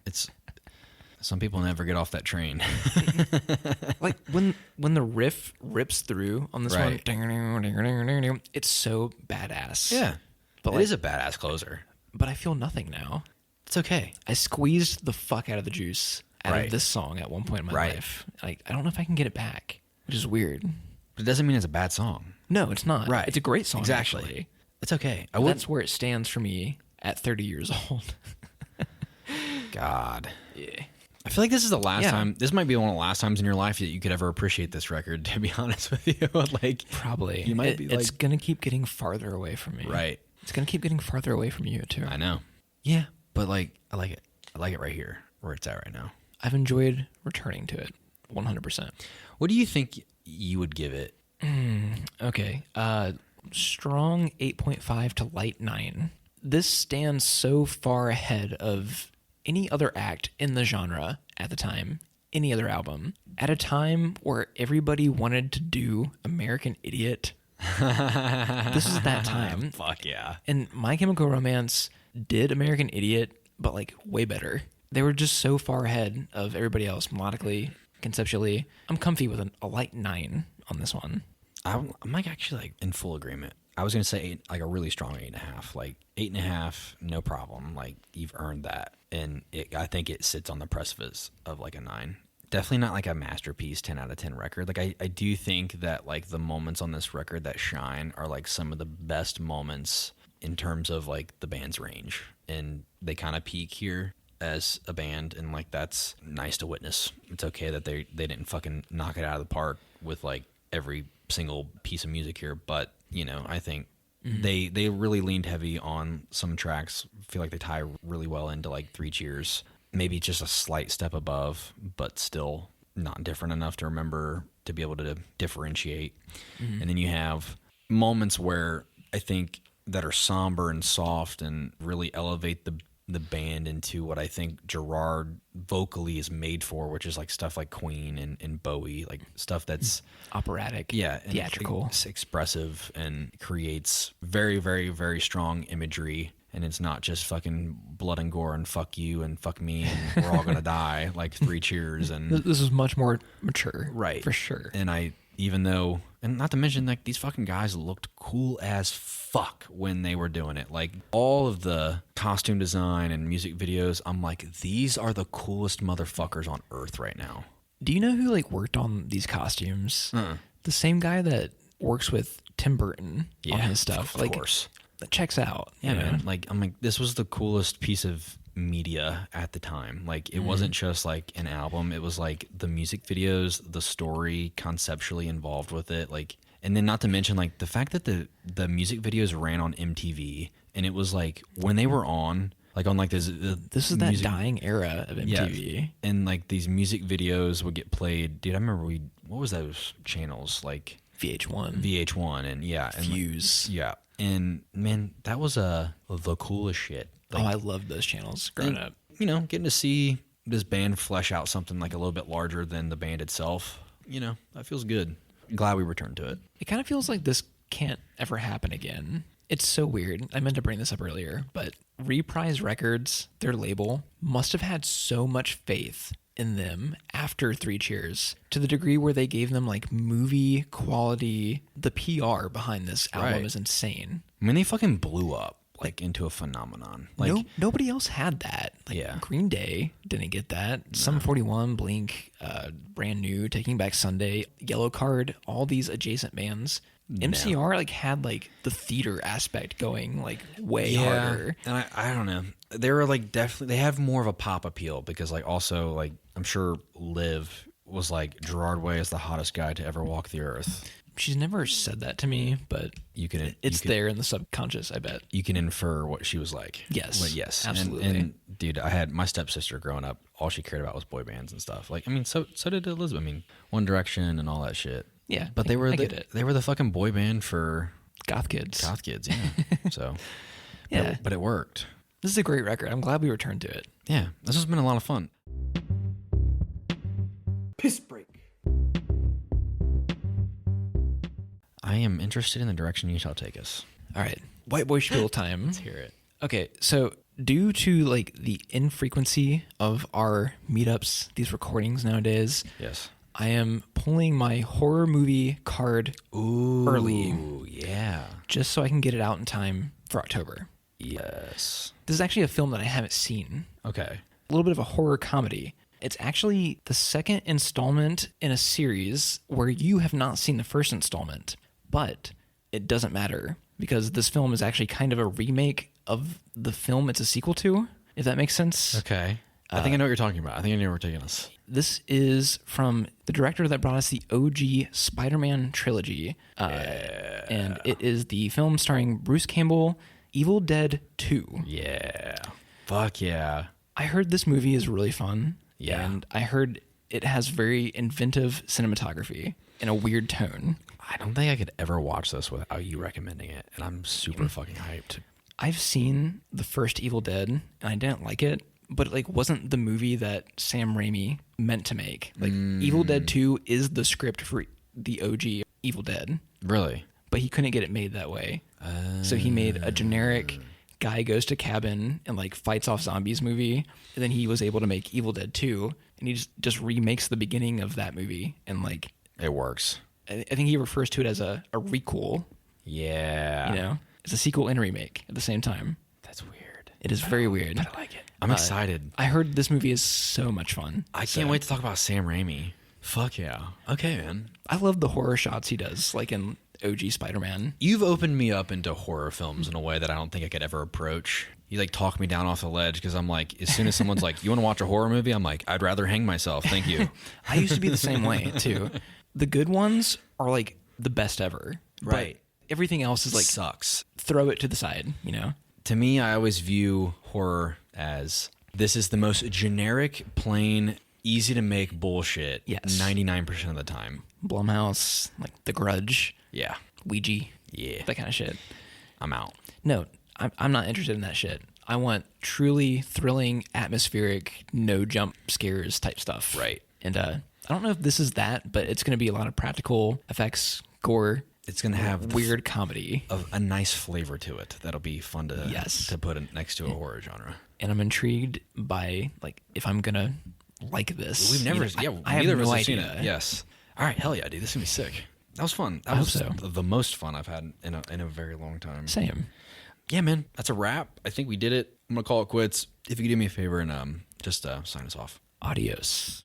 Speaker 2: It's... Some people never get off that train.
Speaker 1: Like when the riff rips through on this one, it's so badass.
Speaker 2: Yeah,
Speaker 1: but
Speaker 2: it is a badass closer.
Speaker 1: But I feel nothing now.
Speaker 2: It's okay.
Speaker 1: I squeezed the fuck out of the juice out of this song at one point in my life. Like I don't know if I can get it back, which is weird.
Speaker 2: But it doesn't mean it's a bad song.
Speaker 1: No, it's not.
Speaker 2: Right.
Speaker 1: It's a great song.
Speaker 2: Exactly.
Speaker 1: Actually.
Speaker 2: It's okay.
Speaker 1: That's where it stands for me at 30 years old.
Speaker 2: God.
Speaker 1: Yeah.
Speaker 2: I feel like this is the last time. This might be one of the last times in your life that you could ever appreciate this record. To be honest with you, like
Speaker 1: probably
Speaker 2: you might be.
Speaker 1: It's gonna keep getting farther away from me.
Speaker 2: Right.
Speaker 1: It's gonna keep getting farther away from you too.
Speaker 2: I know. Yeah, but like I like it. I like it right here where it's at right now.
Speaker 1: I've enjoyed returning to it 100%.
Speaker 2: What do you think you would give it?
Speaker 1: Okay. Strong 8.5 to light 9. This stands so far ahead of any other act in the genre at the time, any other album, at a time where everybody wanted to do American Idiot. This is that time.
Speaker 2: Fuck yeah.
Speaker 1: And My Chemical Romance did American Idiot, but like way better. They were just so far ahead of everybody else melodically, conceptually. I'm comfy with a light 9 on this one.
Speaker 2: I'm like actually like in full agreement. I was gonna say 8, like a really strong 8.5, like 8.5, no problem. Like you've earned that, and I think it sits on the precipice of like a 9. Definitely not like a masterpiece 10 out of 10 record. Like I do think that like the moments on this record that shine are like some of the best moments in terms of like the band's range, and they kind of peak here as a band, and like that's nice to witness. It's okay that they didn't fucking knock it out of the park with like every single piece of music here, but you know, I think they really leaned heavy on some tracks. I feel like they tie really well into like 3 Cheers. Maybe just a slight step above, but still not different enough to remember to be able to differentiate. And then you have moments where I think that are somber and soft and really elevate the band into what I think Gerard vocally is made for, which is like stuff like Queen and Bowie, like stuff that's
Speaker 1: operatic,
Speaker 2: and
Speaker 1: theatrical,
Speaker 2: it's expressive and creates very, very, very strong imagery. And it's not just fucking blood and gore and fuck you and fuck me and we're all gonna die like 3 Cheers. And
Speaker 1: this is much more mature,
Speaker 2: right,
Speaker 1: for sure.
Speaker 2: And even though, and not to mention, like these fucking guys looked cool as fuck when they were doing it. Like all of the costume design and music videos, I'm like, these are the coolest motherfuckers on earth right now.
Speaker 1: Do you know who like worked on these costumes? The same guy that works with Tim Burton on his stuff.
Speaker 2: Of course.
Speaker 1: That checks out.
Speaker 2: Yeah, man. Like I'm like, this was the coolest piece of media at the time. Like it wasn't just like an album. It was like the music videos, the story conceptually involved with it. Like, and then not to mention like the fact that the music videos ran on MTV, and it was like when they were on, like on like this
Speaker 1: is that dying era of MTV.
Speaker 2: Yeah, and like these music videos would get played. Dude, I remember what was those channels like? VH1 and
Speaker 1: Fuse.
Speaker 2: Yeah. And man, that was the coolest shit. Like,
Speaker 1: I loved those channels growing up.
Speaker 2: You know, getting to see this band flesh out something like a little bit larger than the band itself, you know, that feels good. Glad we returned to it.
Speaker 1: It kind of feels like this can't ever happen again. It's so weird. I meant to bring this up earlier, but Reprise Records, their label, must have had so much faith in them after Three Cheers to the degree where they gave them like movie quality. The PR behind this album is insane.
Speaker 2: I mean, they fucking blew up like into a phenomenon. Like
Speaker 1: nobody else had that. Like Green Day didn't get that. Sum 41, Blink, Brand New, Taking Back Sunday, Yellow Card, all these adjacent bands. MCR like had like the theater aspect going like way harder.
Speaker 2: And I don't know. They were like definitely they have more of a pop appeal because like also like I'm sure Liv was like Gerard Way is the hottest guy to ever walk the earth.
Speaker 1: She's never said that to me, but it's there in the subconscious, I bet.
Speaker 2: You can infer what she was like.
Speaker 1: Yes.
Speaker 2: But yes.
Speaker 1: Absolutely.
Speaker 2: And dude, I had my stepsister growing up, all she cared about was boy bands and stuff. Like I mean, so did Elizabeth. I mean, One Direction and all that shit.
Speaker 1: Yeah,
Speaker 2: but they were the fucking boy band for
Speaker 1: goth kids.
Speaker 2: Yeah. So,
Speaker 1: yeah,
Speaker 2: but it worked.
Speaker 1: This is a great record. I'm glad we returned to it.
Speaker 2: Yeah, this has been a lot of fun.
Speaker 3: Piss break.
Speaker 2: I am interested in the direction you shall take us.
Speaker 1: All right, white boy spiel time.
Speaker 2: Let's hear it.
Speaker 1: Okay, so due to like the infrequency of our meetups, these recordings nowadays.
Speaker 2: Yes.
Speaker 1: I am pulling my horror movie card early.
Speaker 2: Yeah.
Speaker 1: Just so I can get it out in time for October.
Speaker 2: Yes.
Speaker 1: This is actually a film that I haven't seen.
Speaker 2: Okay.
Speaker 1: A little bit of a horror comedy. It's actually the second installment in a series where you have not seen the first installment. But it doesn't matter because this film is actually kind of a remake of the film it's a sequel to, if that makes sense.
Speaker 2: Okay. I think I know what you're talking about. I think I know where we're taking us.
Speaker 1: This is from the director that brought us the OG Spider-Man trilogy. And it is the film starring Bruce Campbell, Evil Dead 2.
Speaker 2: Yeah. Fuck yeah.
Speaker 1: I heard this movie is really fun.
Speaker 2: Yeah.
Speaker 1: And I heard it has very inventive cinematography and a weird tone.
Speaker 2: I don't think I could ever watch this without you recommending it. And I'm super fucking hyped.
Speaker 1: I've seen the first Evil Dead and I didn't like it. But it like wasn't the movie that Sam Raimi meant to make. Like Evil Dead 2 is the script for the OG Evil Dead.
Speaker 2: Really?
Speaker 1: But he couldn't get it made that way. So he made a generic guy goes to cabin and like fights off zombies movie. And then he was able to make Evil Dead 2 and he just remakes the beginning of that movie and like
Speaker 2: it works.
Speaker 1: I think he refers to it as a requel.
Speaker 2: Yeah.
Speaker 1: You know? It's a sequel and a remake at the same time.
Speaker 2: That's weird.
Speaker 1: It is very weird.
Speaker 2: But I like it. I'm excited.
Speaker 1: I heard this movie is so much fun.
Speaker 2: I can't wait to talk about Sam Raimi. Fuck yeah. Okay, man.
Speaker 1: I love the horror shots he does, like in OG Spider-Man.
Speaker 2: You've opened me up into horror films in a way that I don't think I could ever approach. You like talk me down off the ledge because I'm like, as soon as someone's like, you want to watch a horror movie? I'm like, I'd rather hang myself. Thank you.
Speaker 1: I used to be the same way too. The good ones are like the best ever.
Speaker 2: Right.
Speaker 1: But everything else is like
Speaker 2: sucks.
Speaker 1: Throw it to the side, you know?
Speaker 2: To me, I always view horror as this is the most generic, plain, easy to make bullshit.
Speaker 1: Yes.
Speaker 2: 99% of the time.
Speaker 1: Blumhouse, like The Grudge.
Speaker 2: Yeah.
Speaker 1: Ouija.
Speaker 2: Yeah.
Speaker 1: That kind of shit.
Speaker 2: I'm out.
Speaker 1: No, I'm not interested in that shit. I want truly thrilling, atmospheric, no jump scares type stuff.
Speaker 2: Right.
Speaker 1: And I don't know if this is that, but it's going to be a lot of practical effects, gore.
Speaker 2: It's going to have
Speaker 1: weird comedy
Speaker 2: of a nice flavor to it. That'll be fun to to put next to a horror genre.
Speaker 1: And I'm intrigued by like if I'm going to like this.
Speaker 2: We've never
Speaker 1: neither
Speaker 2: of us have
Speaker 1: idea.
Speaker 2: seen it. Yes. All right, hell yeah, dude. This is going to be sick. That was fun. That
Speaker 1: I
Speaker 2: was
Speaker 1: hope so.
Speaker 2: the most fun I've had in a very long time.
Speaker 1: Same.
Speaker 2: Yeah, man. That's a wrap. I think we did it. I'm going to call it quits. If you could do me a favor and just sign us off.
Speaker 1: Adios.